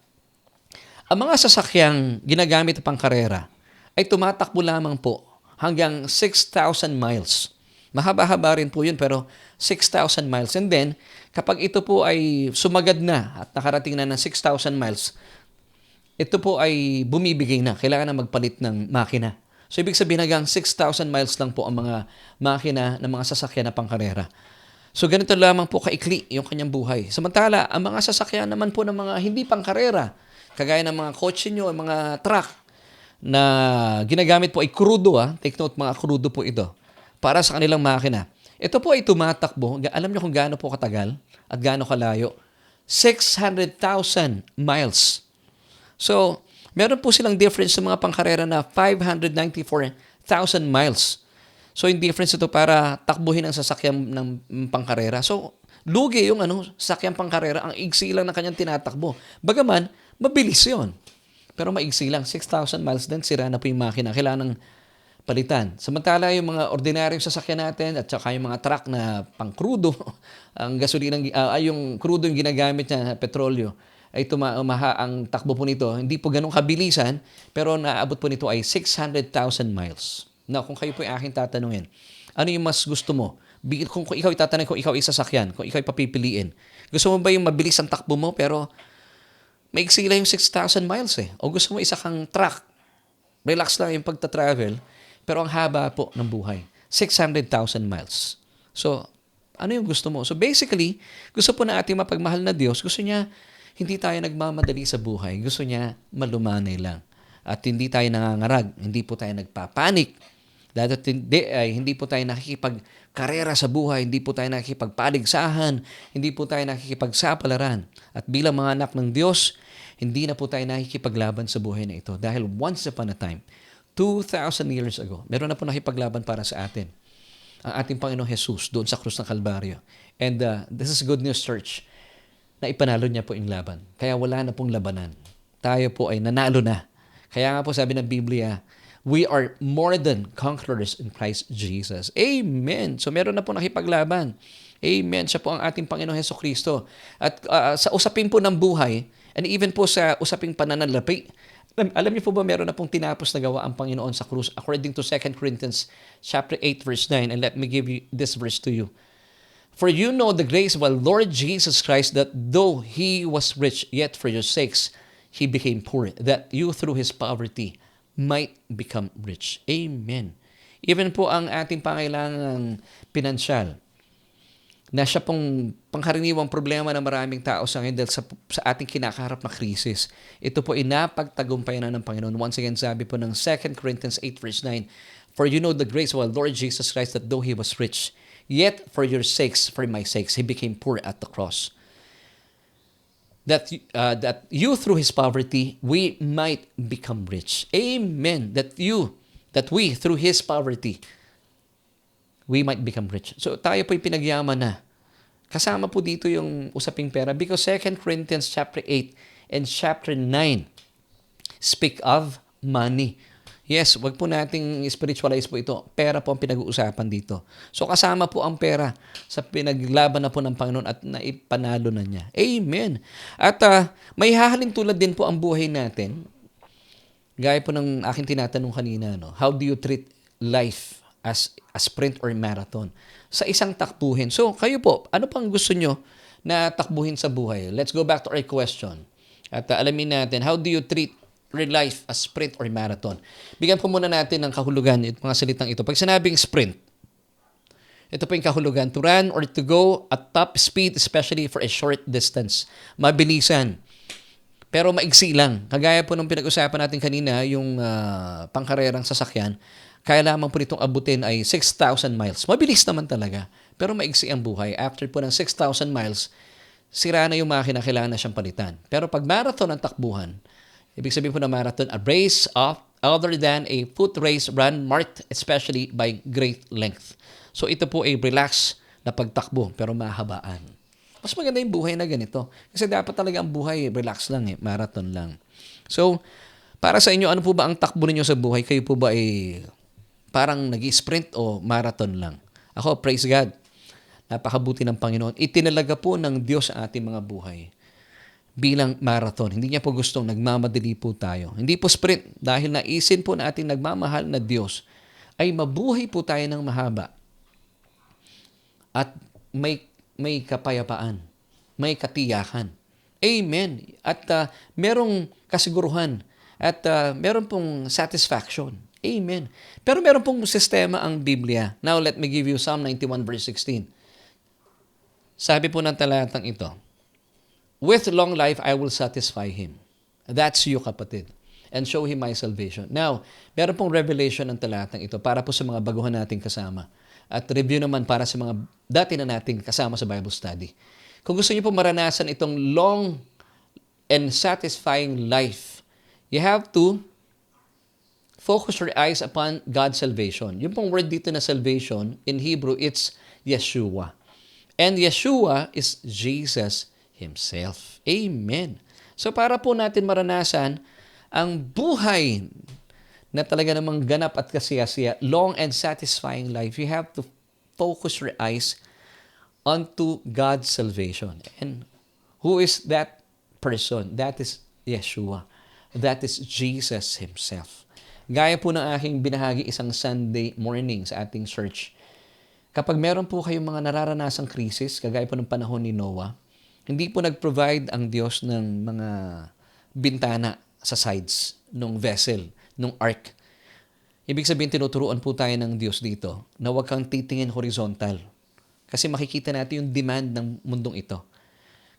ang mga sasakyang ginagamit pang karera ay tumatakbo lamang po hanggang 6,000 miles. Mahaba-haba rin po yun, pero 6,000 miles. And then, kapag ito po ay sumagad na at nakarating na ng 6,000 miles, ito po ay bumibigay na. Kailangan na magpalit ng makina. So, ibig sabihin hanggang 6,000 miles lang po ang mga makina ng mga sasakyan na pangkarera. So, ganito lamang po kaikli yung kanyang buhay. Samantala, ang mga sasakyan naman po ng mga hindi pangkarera, kagaya ng mga kotse nyo, mga truck, na ginagamit po ay crudo. Take note, mga crudo po ito para sa kanilang makina. Ito po ay tumatakbo. Alam niyo kung gaano po katagal at gaano kalayo? 600,000 miles. So, meron po silang difference sa mga pangkarera na 594,000 miles. So, yung difference ito para takbuhin ang sasakyan ng pangkarera. So, lugi yung sasakyan pangkarera, ang iksi lang na kanyang tinatakbo. Bagaman, mabilis yon. Pero maiksi lang, 6,000 miles din, sira na po yung makina. Kailangan ng palitan. Samantala, yung mga ordinaryong sasakyan natin at saka yung mga truck na pang-crudo, ang gasolina, yung crudo yung ginagamit na petrolyo, ay ang takbo po nito, hindi po ganun kabilisan, pero naabot po nito ay 600,000 miles. Now, kung kayo po yung aking tatanungin, ano yung mas gusto mo? Kung ikaw itatanong, kung ikaw isasakyan, kung ikaw papipiliin, gusto mo ba yung mabilis ang takbo mo, pero maiksi lang yung 6,000 miles O gusto mo isa kang truck, relax lang yung pagta-travel, pero ang haba po ng buhay, 600,000 miles. So, ano yung gusto mo? So basically, gusto po na ating mapagmahal na Diyos, gusto niya hindi tayo nagmamadali sa buhay. Gusto niya malumanay lang. At hindi tayo nangangarag. Hindi po tayo nagpapanik. Dahil hindi po tayo nakikipagkarera sa buhay. Hindi po tayo nakikipagpaligsahan. Hindi po tayo nakikipagsapalaran. At bilang mga anak ng Diyos, hindi na po tayo nakikipaglaban sa buhay na ito. Dahil once upon a time, 2,000 years ago, meron na po nakipaglaban para sa atin. Ang ating Panginoong Jesus doon sa krus ng Kalbaryo. And this is good news, church, na ipanalo niya po yung laban. Kaya wala na pong labanan. Tayo po ay nanalo na. Kaya nga po sabi ng Biblia, we are more than conquerors in Christ Jesus. Amen. So meron na po nakipaglaban. Amen. Siya po ang ating Panginoong Hesukristo. At sa usapin po ng buhay, and even po sa usaping pananalapi, alam niyo po ba meron na pong tinapos na gawa ang Panginoon sa krus according to 2 Corinthians chapter 8 verse 9, and let me give you this verse to you. For you know the grace of our Lord Jesus Christ, that though He was rich, yet for your sakes He became poor, that you through His poverty might become rich. Amen. Even po ang ating pangailangang pinansyal, na siya pong pangkaraniwang problema ng maraming tao sa ngayon dahil sa ating kinakaharap na krisis. Ito po inapagtagumpayan na ng Panginoon. Once again, sabi po ng 2 Corinthians 8 verse 9, for you know the grace of our Lord Jesus Christ, that though He was rich, yet for your sakes, for my sakes, He became poor at the cross. That you through His poverty, we might become rich. Amen. That we through His poverty, we might become rich. So tayo po'y pinagyaman na. Kasama po dito yung usaping pera because 2 Corinthians chapter 8 and chapter 9 speak of money. Yes, wag po nating spiritualize po ito. Pera po ang pinag-uusapan dito. So kasama po ang pera sa pinaglaban na po ng Panginoon at naipanalo na niya. Amen. At may hahalin tulad din po ang buhay natin. Gaya po ng aking tinatanong kanina, how do you treat life as a sprint or marathon? Sa isang takbuhin. So kayo po, ano pang gusto nyo na takbuhin sa buhay? Let's go back to our question. At alamin natin, how do you treat real life as sprint or marathon? Bigyan po muna natin ng kahulugan itong mga salitang ito. Pag sinabing sprint, ito po yung kahulugan, to run or to go at top speed, especially for a short distance. Mabilisan. Pero maigsi lang. Kagaya po nung pinag-usapan natin kanina, yung pangkarerang sasakyan, kaya lamang po nitong abutin ay 6,000 miles. Mabilis naman talaga. Pero maigsi ang buhay. After po ng 6,000 miles, sira na yung makina, kailangan na siyang palitan. Pero pag marathon ang takbuhan, ibig sabihin po na marathon, a race of other than a foot race run marked especially by great length. So ito po ay relax na pagtakbo pero mahabaan. Mas maganda yung buhay na ganito. Kasi dapat talaga ang buhay, relax lang marathon lang. So, para sa inyo, ano po ba ang takbo ninyo sa buhay? Kayo po ba ay parang nag-sprint o marathon lang? Ako, praise God. Napakabuti ng Panginoon. Itinalaga po ng Diyos ang ating mga buhay bilang marathon. Hindi niya po gustong nagmamadali po tayo. Hindi po sprint dahil naisin po na ating nagmamahal na Diyos ay mabuhay po tayo ng mahaba at may kapayapaan, may katiyakan. Amen. At merong kasiguruhan at meron pong satisfaction. Amen. Pero meron pong sistema ang Biblia. Now, let me give you Psalm 91 verse 16. Sabi po ng talatang ito, with long life, I will satisfy him. That's you, kapatid. and show Him my salvation. Now, meron pong revelation ng talatang ito para po sa mga baguhan nating kasama. At review naman para sa mga dati na nating kasama sa Bible study. Kung gusto niyo po maranasan itong long and satisfying life, you have to focus your eyes upon God's salvation. Yung pong word dito na salvation, in Hebrew, it's Yeshua. And Yeshua is Jesus Himself. Amen. So para po natin maranasan ang buhay na talaga namang ganap at kasiyasiya, long and satisfying life, you have to focus your eyes onto God's salvation. And who is that person? That is Yeshua. That is Jesus Himself. Gaya po ng aking binahagi isang Sunday morning sa ating church. Kapag meron po kayong mga nararanasang krisis, kagaya po ng panahon ni Noah, hindi po nag-provide ang Diyos ng mga bintana sa sides ng vessel, ng ark. Ibig sabihin, tinuturuan po tayo ng Diyos dito na huwag kang titingin horizontal. Kasi makikita natin yung demand ng mundong ito.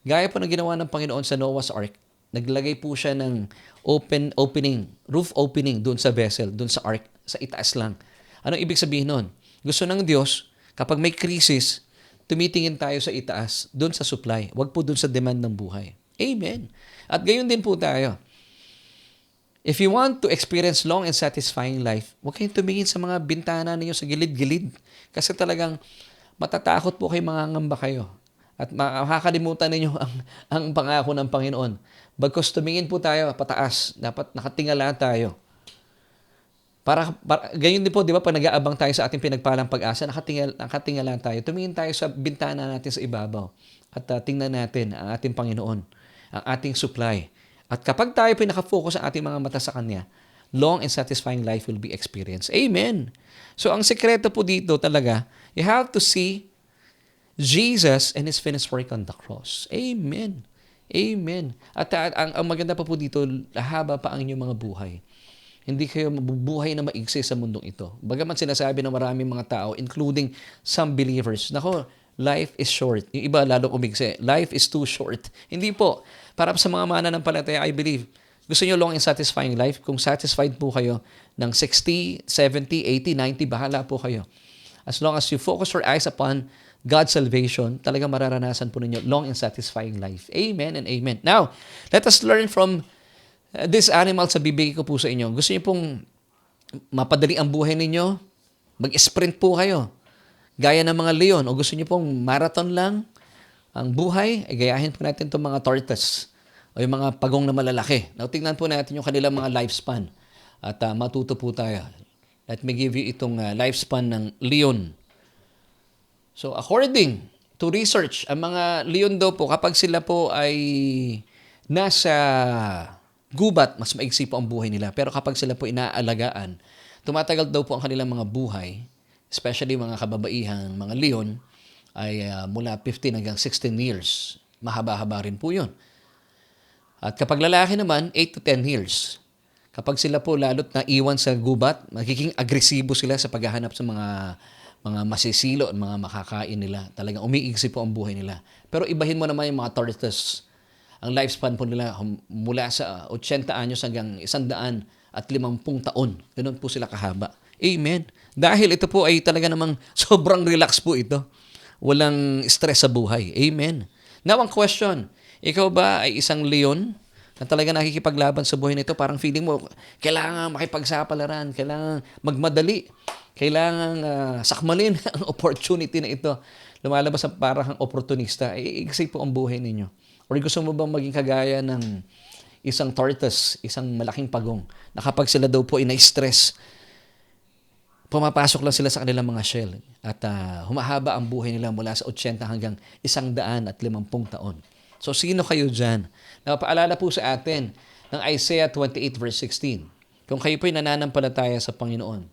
Gaya po ng ginawa ng Panginoon sa Noah's Ark, naglagay po siya ng roof opening doon sa vessel, doon sa ark, sa itaas lang. Anong ibig sabihin nun? Gusto ng Diyos, kapag may krisis, tumitingin tayo sa itaas, doon sa supply. Huwag po doon sa demand ng buhay. Amen. At gayon din po tayo. If you want to experience long and satisfying life, huwag kayong tumingin sa mga bintana ninyo sa gilid-gilid. Kasi talagang matatakot po kayo, mangangamba kayo. At makakalimutan ninyo ang pangako ng Panginoon. Bagkus tumingin po tayo pataas, dapat nakatingala tayo. Ganyan din po, di ba, pag nag-aabang tayo sa ating pinagpalang pag-asa, nakatingala tayo. Tumingin tayo sa bintana natin sa ibabaw. At tingnan natin ang ating Panginoon, ang ating supply. At kapag tayo pinaka-focus ang ating mga mata sa Kanya, long and satisfying life will be experienced. Amen. So, ang sekreto po dito talaga, you have to see Jesus and His finished work on the cross. Amen. Amen. At ang maganda pa po dito, haba pa ang inyong mga buhay. Hindi kayo mabubuhay na maigsi sa mundong ito. Bagaman sinasabi ng maraming mga tao, including some believers, nako, life is short. Yung iba lalo umigsi, life is too short. Hindi po. Para sa mga mananampalataya, I believe, gusto nyo long and satisfying life? Kung satisfied po kayo ng 60, 70, 80, 90, bahala po kayo. As long as you focus your eyes upon God's salvation, talaga mararanasan po ninyo long and satisfying life. Amen and amen. Now, let us learn from this animal sa bibigay ko po sa inyo. Gusto niyo pong mapadali ang buhay ninyo? Mag-sprint po kayo. Gaya ng mga leon. O gusto niyo pong marathon lang ang buhay? Gayahin po natin itong mga tortoise o yung mga pagong na malalaki. Now, tingnan po natin yung kanilang mga lifespan. At matuto po tayo. Let me give you itong lifespan ng leon. So, according to research, ang mga leon daw po, kapag sila po ay nasa gubat, mas maigsi po ang buhay nila. Pero kapag sila po inaalagaan, tumatagal daw po ang kanilang mga buhay, especially mga kababaihan, mga leon, ay mula 15 hanggang 16 years. Mahaba-haba rin po yun. At kapag lalaki naman, 8 to 10 years. Kapag sila po lalot na iwan sa gubat, magiging agresibo sila sa paghahanap sa mga masisilo, mga makakain nila. Talagang umiigsi po ang buhay nila. Pero ibahin mo naman yung mga tortoise. Ang lifespan po nila mula sa 80 anyos hanggang 150 taon. Ganun po sila kahaba. Amen. Dahil ito po ay talaga namang sobrang relax po ito. Walang stress sa buhay. Amen. Now, ang question, ikaw ba ay isang leon na talaga nakikipaglaban sa buhay nito? Parang feeling mo, kailangan makipagsapalaran, kailangan magmadali, kailangan sakmalin ang opportunity na ito. Lumalabas ang parang opportunista. Iigsi po ang buhay ninyo. Or gusto mo bang maging kagaya ng isang tortoise, isang malaking pagong, na kapag sila daw po ina-stress, pumapasok lang sila sa kanilang mga shell at humahaba ang buhay nila mula sa 80 hanggang 150 taon. So, sino kayo dyan? Napaalala po sa atin ng Isaiah 28 verse 16. Kung kayo po'y nananampalataya sa Panginoon.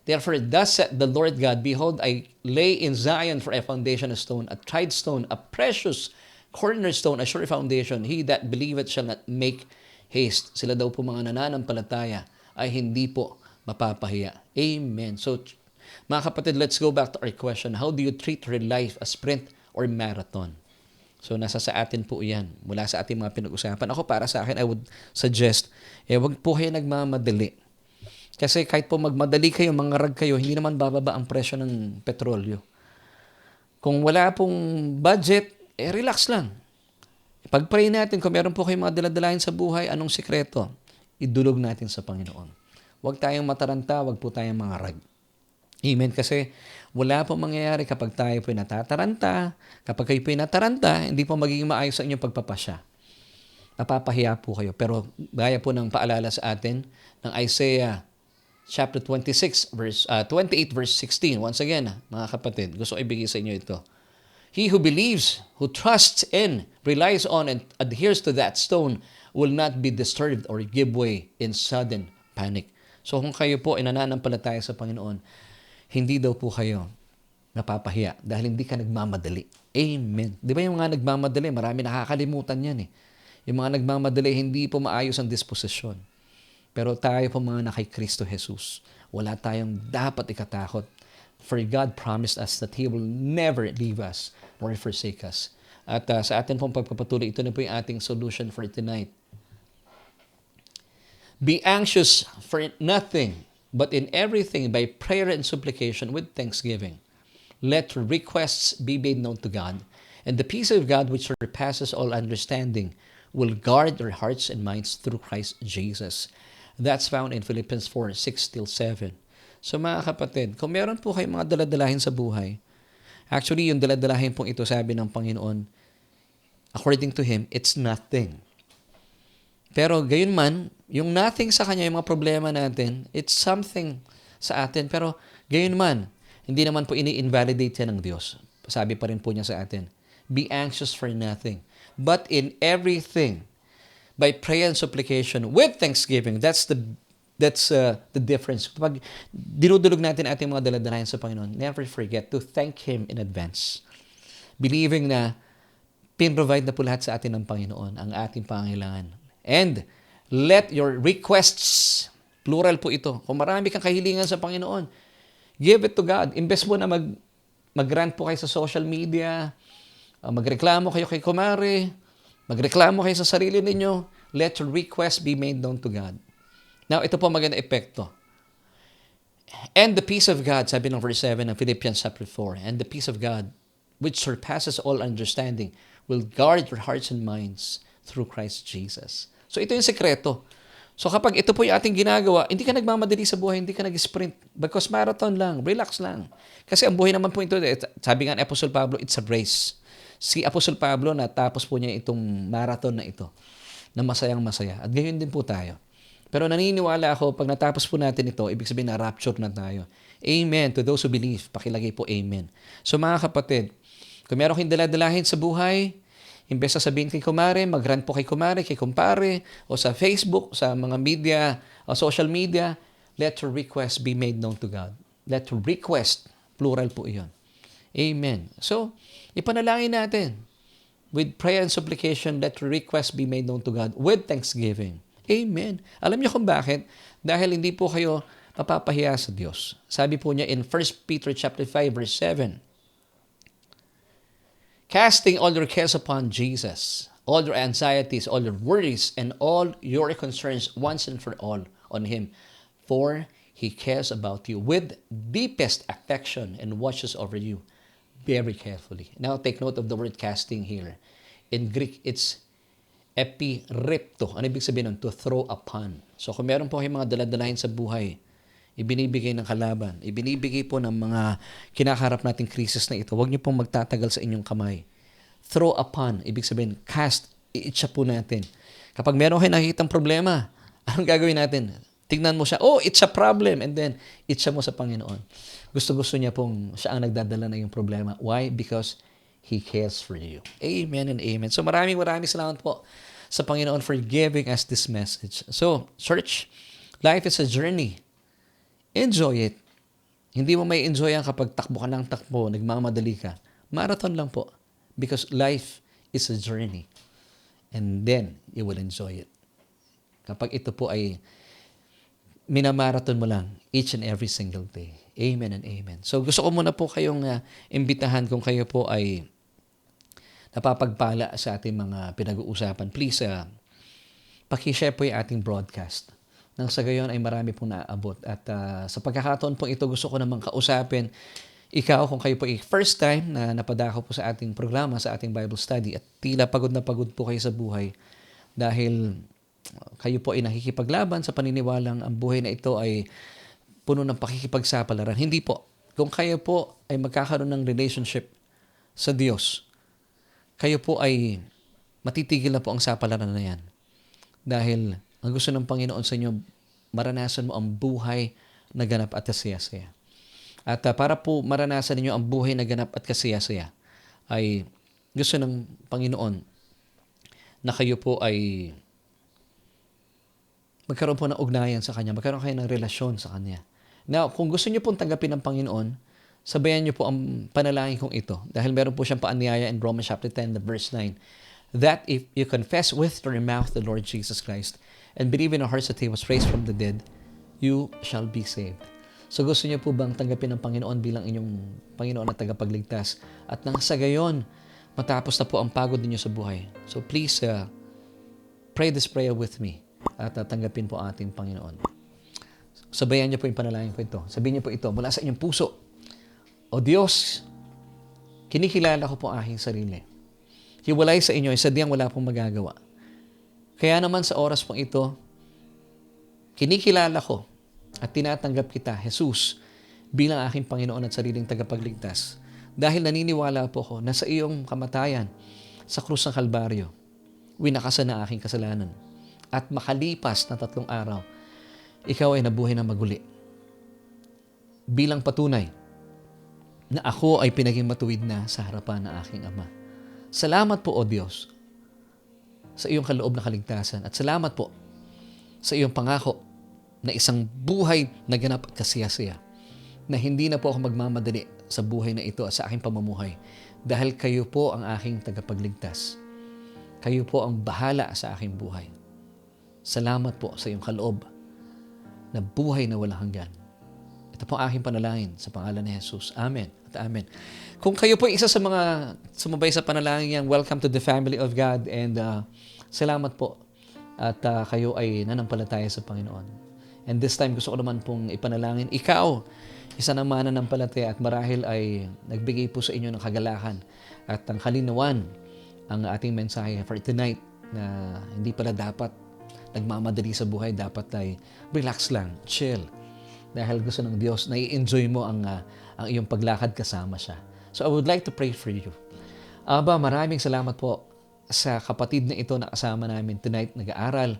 Therefore, thus said the Lord God, behold, I lay in Zion for a foundation, a stone, a tried stone, a precious cornerstone, a sure foundation. He that believeth shall not make haste. Sila daw po mga nananampalataya ay hindi po mapapahiya. Amen. So, mga kapatid, let's go back to our question. How do you treat your life, a sprint or marathon? So, nasa sa atin po yan. Mula sa ating mga pinag-usapan. Ako, para sa akin, I would suggest, wag po kayo nagmamadali. Kasi kahit po magmadali kayo, mangarag kayo, hindi naman bababa ang presyo ng petrolyo. Kung wala pong budget, relax lang. Pag-pray natin, kung meron po kayong mga daladalahin sa buhay, anong sikreto? Idulog natin sa Panginoon. Huwag tayong mataranta, huwag po tayong mangarag. Amen. Kasi wala pong mangyayari kapag tayo po'y natataranta. Kapag kayo po'y nataranta, hindi po magiging maayos sa inyong pagpapasya. Napapahiya po kayo. Pero gaya po ng paalala sa atin ng Isaiah chapter 28 verse 16. Once again, mga kapatid, gusto ko ibigay sa inyo ito. He who believes, who trusts in, relies on, and adheres to that stone will not be disturbed or give way in sudden panic. So kung kayo po ay nananampalataya sa Panginoon, hindi daw po kayo napapahiya dahil hindi ka nagmamadali. Amen. Di ba yung mga nagmamadali, marami nakakalimutan yan eh. Yung mga nagmamadali, hindi po maayos ang disposisyon. Pero tayo po mga na kay Kristo Jesus, wala tayong dapat ikatakot. For God promised us that He will never leave us nor forsake us. At sa atin pong pagpapatuloy, ito na po yung ating solution for tonight. Be anxious for nothing, but in everything by prayer and supplication with thanksgiving. Let your requests be made known to God, and the peace of God which surpasses all understanding will guard your hearts and minds through Christ Jesus. That's found in Philippians 4:6-7. So mga kapatid, kung meron po kayong mga daladalahin sa buhay, actually yung daladalahin pong ito sabi ng Panginoon, according to Him, it's nothing. Pero gayon man, yung nothing sa Kanya, yung mga problema natin, it's something sa atin. Pero gayon man, hindi naman po ini-invalidate yan ng Diyos. Sabi pa rin po niya sa atin, be anxious for nothing, but in everything, by prayer and supplication, with thanksgiving. That's the difference. Kapag dinudulog natin ating mga daladalahin sa Panginoon, never forget to thank Him in advance. Believing na pin-provide na po lahat sa atin ng Panginoon ang ating pangangailangan. And let your requests, plural po ito, kung marami kang kahilingan sa Panginoon, give it to God. Imbes mo na mag-rant po kayo sa social media, magreklamo kayo kay kumare, magreklamo kayo sa sarili ninyo, let your request be made known to God. Now, ito po maganda epekto. And the peace of God, sabi ng verse 7 ng Philippians chapter 4, and the peace of God, which surpasses all understanding, will guard your hearts and minds through Christ Jesus. So, ito yung sekreto. So, kapag ito po yung ating ginagawa, hindi ka nagmamadali sa buhay, hindi ka nag-sprint. Because marathon lang, relax lang. Kasi ang buhay naman po ito, sabi nga ni Apostol Pablo, it's a race. Si Apostol Pablo, natapos po niya itong marathon na ito, na masayang-masaya. At gayon din po tayo. Pero naniniwala ako, pag natapos po natin ito, ibig sabihin na rapture na tayo. Amen. To those who believe, pakilagay po amen. So mga kapatid, kung meron kayong daladalahin sa buhay, imbes na sabihin kay kumare, mag-rant po kay kumare, kay kumpare, o sa Facebook, sa mga media, o social media, let your request be made known to God. Let your request, plural po iyon. Amen. So, ipanalangin natin. With prayer and supplication, let your request be made known to God with thanksgiving. Amen. Alam niyo kung bakit? Dahil hindi po kayo mapapahiya sa Diyos. Sabi po niya in 1 Peter chapter 5 verse 7, casting all your cares upon Jesus, all your anxieties, all your worries, and all your concerns once and for all on Him. For He cares about you with deepest affection and watches over you very carefully. Now take note of the word casting here. In Greek, it's epirepto. Ano ibig sabihin nun? To throw upon. So kung meron po kayong mga daladalahin sa buhay, ibinibigay ng kalaban, ibinibigay po ng mga kinakaharap nating krisis na ito, huwag niyo pong magtatagal sa inyong kamay. Throw upon, ibig sabihin, cast, iitsa po natin. Kapag meron kayo nakikitang problema, anong gagawin natin? Tignan mo siya, oh, it's a problem, and then itsa mo sa Panginoon. Gusto-gusto niya pong siya ang nagdadala na yung problema. Why? Because He cares for you. Amen and amen. So maraming salamat po sa Panginoon for giving us this message. So, church, life is a journey. Enjoy it. Hindi mo may enjoy yan kapag takbo ka ng takbo, nagmamadali ka. Marathon lang po. Because life is a journey. And then, you will enjoy it. Kapag ito po ay minamarathon mo lang each and every single day. Amen and amen. So, gusto ko muna po kayong imbitahan kung kayo po ay napapagpala sa ating mga pinag-uusapan, please pakishare po yung ating broadcast. Nang sa gayon ay marami pong naaabot. At sa pagkakataon po ito, gusto ko namang kausapin ikaw kung kayo po first time na napadako po sa ating programa, sa ating Bible study at tila pagod na pagod po kayo sa buhay dahil kayo po ay nakikipaglaban sa paniniwalang ang buhay na ito ay puno ng pakikipagsapalaran. Hindi po. Kung kayo po ay magkakaroon ng relationship sa Diyos, kayo po ay matitigil na po ang sapalaran na yan. Dahil ang gusto ng Panginoon sa inyo, maranasan mo ang buhay na ganap at kasaya-saya. At para po maranasan ninyo ang buhay na ganap at kasaya-saya, ay gusto ng Panginoon na kayo po ay magkaroon po ng ugnayan sa Kanya, magkaroon kayo ng relasyon sa Kanya. Now, kung gusto niyo pong tanggapin ng Panginoon, sabayan niyo po ang panalangin kong ito. Dahil meron po siyang paanyaya in Romans chapter 10, verse 9, that if you confess with your mouth the Lord Jesus Christ and believe in your hearts that He was raised from the dead, you shall be saved. So gusto niyo po bang tanggapin ng Panginoon bilang inyong Panginoon at tagapagligtas? At nang sa gayon, matapos na po ang pagod ninyo sa buhay. So please, pray this prayer with me at tanggapin po ating Panginoon. Sabayan niyo po yung panalangin ko ito. Sabihin niyo po ito mula sa inyong puso. O Diyos, kinikilala ko po aking sarili. Hiwalay sa inyo ay sadyang wala pong magagawa. Kaya naman sa oras pong ito, kinikilala ko at tinatanggap kita, Jesus, bilang aking Panginoon at sariling tagapagligtas. Dahil naniniwala po ako na sa iyong kamatayan sa krus ng Kalbaryo, winakasan na aking kasalanan. At makalipas na 3 araw, ikaw ay nabuhay na maguli. Bilang patunay na ako ay pinaging matuwid na sa harapan ng aking Ama. Salamat po, O Diyos, sa iyong kaloob na kaligtasan. At salamat po sa iyong pangako na isang buhay na ganap at kasiyasiya, na hindi na po ako magmamadali sa buhay na ito at sa aking pamumuhay dahil kayo po ang aking tagapagligtas. Kayo po ang bahala sa aking buhay. Salamat po sa iyong kaloob na buhay na walang hanggan. Ito po ang aking panalangin sa pangalan ni Jesus. Amen at amen. Kung kayo po isa sa mga sumabay sa panalangin yan, welcome to the family of God and salamat po at kayo ay nanampalataya sa Panginoon. And this time, gusto ko naman pong ipanalangin, ikaw, isa ng mananampalataya at marahil ay nagbigay po sa inyo ng kagalakan at ang kalinawan ang ating mensahe for tonight na hindi pala dapat nagmamadali sa buhay, dapat ay relax lang, chill. Dahil gusto ng Diyos, nai-enjoy mo ang iyong paglakad kasama siya. So I would like to pray for you. Aba, maraming salamat po sa kapatid na ito na kasama namin tonight, nag-aaral.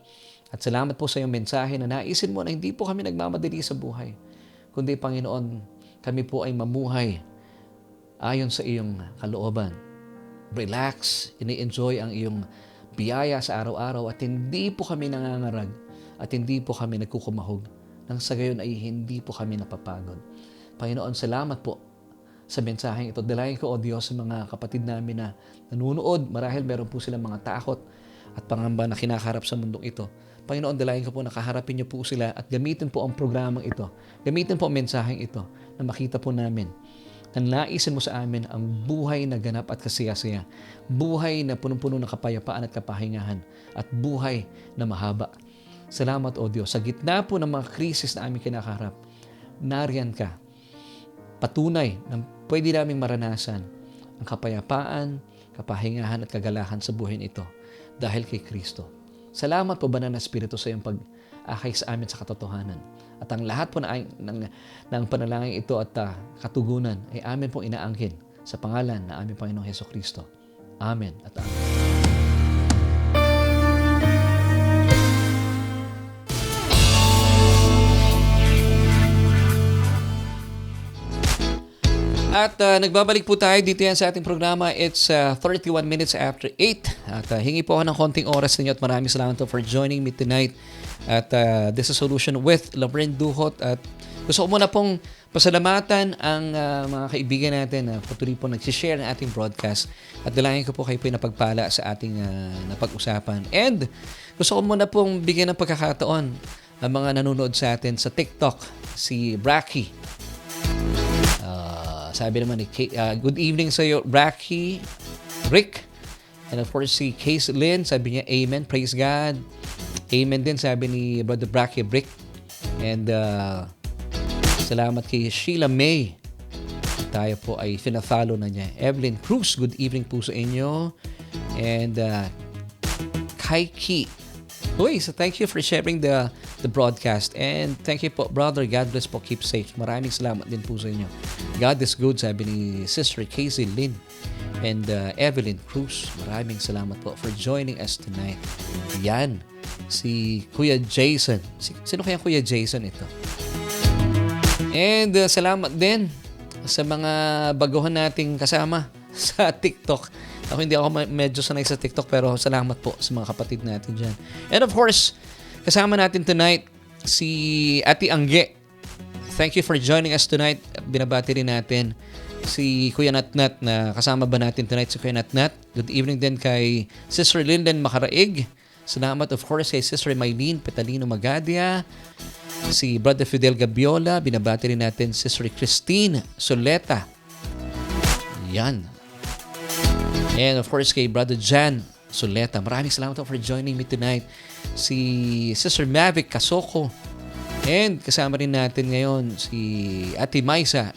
At salamat po sa iyong mensahe na naisin mo na hindi po kami nagmamadali sa buhay. Kundi, Panginoon, kami po ay mamuhay ayon sa iyong kalooban. Relax, ini-enjoy ang iyong biyaya sa araw-araw at hindi po kami nangangarag at hindi po kami nagkukumahog. Nang sa gayon ay hindi po kami napapagod. Panginoon, salamat po sa mensaheng ito. Dalayan ko, O Diyos, sa mga kapatid namin na nanunood. Marahil meron po silang mga takot at pangamba na kinakaharap sa mundong ito. Panginoon, dalayan ko po na kaharapin niyo po sila at gamitin po ang programang ito. Gamitin po ang mensaheng ito na makita po namin na naisin mo sa amin ang buhay na ganap at kasiyasiya. Buhay na punong-puno ng kapayapaan at kapahingahan at buhay na mahaba. Salamat, O Diyos. Sa gitna po ng mga krisis na aming kinakaharap, nariyan ka. Patunay na pwede naming maranasan ang kapayapaan, kapahingahan at kagalahan sa buhay ito dahil kay Kristo. Salamat po, Banal na Espiritu, sa iyong pag-akay sa amin sa katotohanan. At ang lahat po ng panalangin ito at katugunan ay amin pong inaangkin sa pangalan na aming Panginoong Hesukristo. Amen at amen. At nagbabalik po tayo dito yan sa ating programa. It's 31 minutes after 8. At hingi po ako ng konting oras ninyo at maraming salamat po for joining me tonight. At this is Solution with Laverne Duhot. At gusto ko muna pong pasalamatan ang mga kaibigan natin na patuloy po nagsishare ng ating broadcast. At dalayan ko po kayo po napagpala sa ating napag-usapan. And gusto ko muna pong bigyan ng pagkakataon ang mga nanonood sa atin sa TikTok. Si Bracky. Sabi naman ni good evening sa iyo, Bracky, Rick. And of course, si Case Lynn, sabi niya, Amen, praise God. Amen din, sabi ni Brother Bracky Brick. And salamat kay Sheila May. Tayo po ay fina-follow na niya. Evelyn Cruz, good evening po sa inyo. And Kaiki. Uy, so thank you for sharing the broadcast. And thank you po, brother. God bless po. Keep safe. Maraming salamat din po sa inyo. God is good, sabi ni Sister Casey Lynn. And Evelyn Cruz, maraming salamat po for joining us tonight. Yan, si Kuya Jason. Sino kaya Kuya Jason ito? And salamat din sa mga baguhan nating kasama sa TikTok. Ako hindi ako medyo sanay sa TikTok, pero salamat po sa mga kapatid natin dyan. And of course, kasama natin tonight si Ate Angge. Thank you for joining us tonight. Binabati rin natin si Kuya Natnat na kasama ba natin tonight si Kuya Natnat. Good evening din kay Sister Linden Makaraig. Salamat of course kay Sister Maylene Petalino Magadia. Si Brother Fidel Gabiola. Binabati rin natin Sister Christine Soleta. Yan. And of course kay Brother Jan Soleta. Maraming salamat for joining me tonight. Si Sister Mavic Kasoko. And kasama rin natin ngayon si Ate Maisa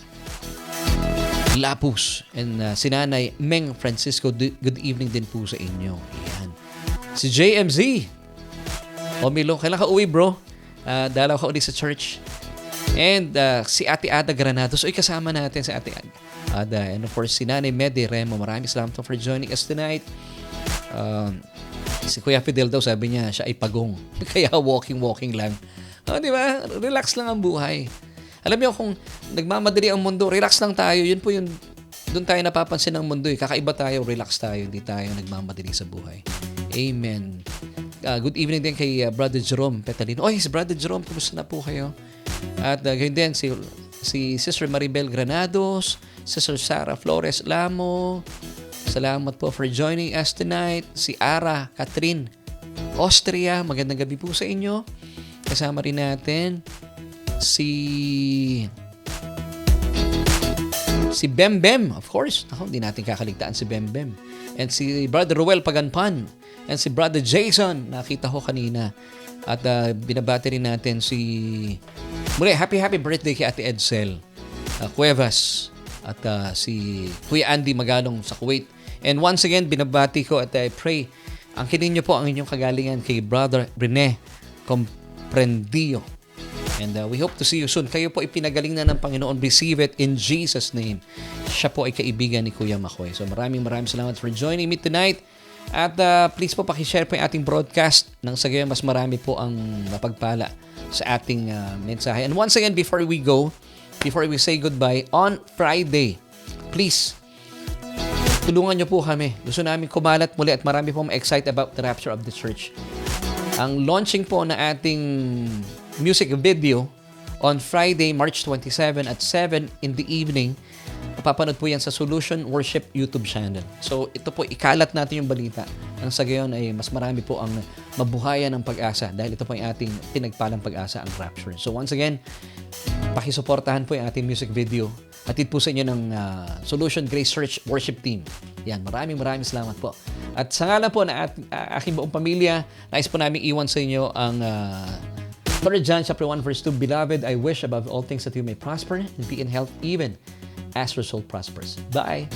Lapus and si Nanay Meng Francisco. Good evening din po sa inyo. Ayan. Si JMZ. Milo, kailan ka uwi bro? Dalaw ka ulit sa church. And si Ate Ada Granados. Uy, kasama natin si Ate Ada. And of course si Nanay Mede Remo. Maraming salamat for joining us tonight. Si Kuya Fidel daw sabi niya siya ay pagong. Kaya walking lang. Di ba? Relax lang ang buhay. Alam niyo kung nagmamadali ang mundo, relax lang tayo. Yun po yung doon tayo napapansin ng mundo. Kakaiba tayo, relax tayo. Hindi tayo nagmamadali sa buhay. Amen. Good evening din kay Brother Jerome Petalino. Oy, si Brother Jerome, kumusta na po kayo? At ganyan din si Sister Maribel Granados, Sister Sarah Flores Lamo. Salamat po for joining us tonight. Si Ara Catherine Austria, magandang gabi po sa inyo. Kasama rin natin si Bembem, of course. Ako, hindi natin kakaligtaan si Bembem. And si Brother Ruel Paganpan. And si Brother Jason, nakita ko kanina. At binabati rin natin muli, happy birthday kay Ate Edsel Cuevas. At si Kuya Andy Magalong sa Kuwait. And once again, binabati ko at I pray, angkinin niyo po ang inyong kagalingan kay Brother Rene Comprendio. And we hope to see you soon. Kayo po ipinagaling na ng Panginoon. Receive it in Jesus' name. Siya po ay kaibigan ni Kuya Makoy. So maraming salamat for joining me tonight. At please po pakishare po yung ating broadcast nang sa gayon mas marami po ang mapagpala sa ating mensahe. And once again, before we say goodbye, on Friday, please, tulungan niyo po kami. Gusto namin kumalat muli at marami po ma-excite about the rapture of the church. Ang launching po na ating music video on Friday, March 27 at 7 in the evening. Mapapanood po yan sa Solution Worship YouTube channel. So ito po, ikalat natin yung balita. Nang sa gayon ay mas marami po ang mabuhayan ng pag-asa dahil ito po yung ating pinagpalang pag-asa, ang rapture. So once again, pakisuportahan po yung ating music video. Hatid po sa inyo ng Solution Grace Church Worship Team. Yan, maraming salamat po. At sa ngalan po na aking buong pamilya, nais po namin iwan sa inyo ang 3 John chapter 1 verse 2, Beloved, I wish above all things that you may prosper and be in health even as your soul prospers. Bye!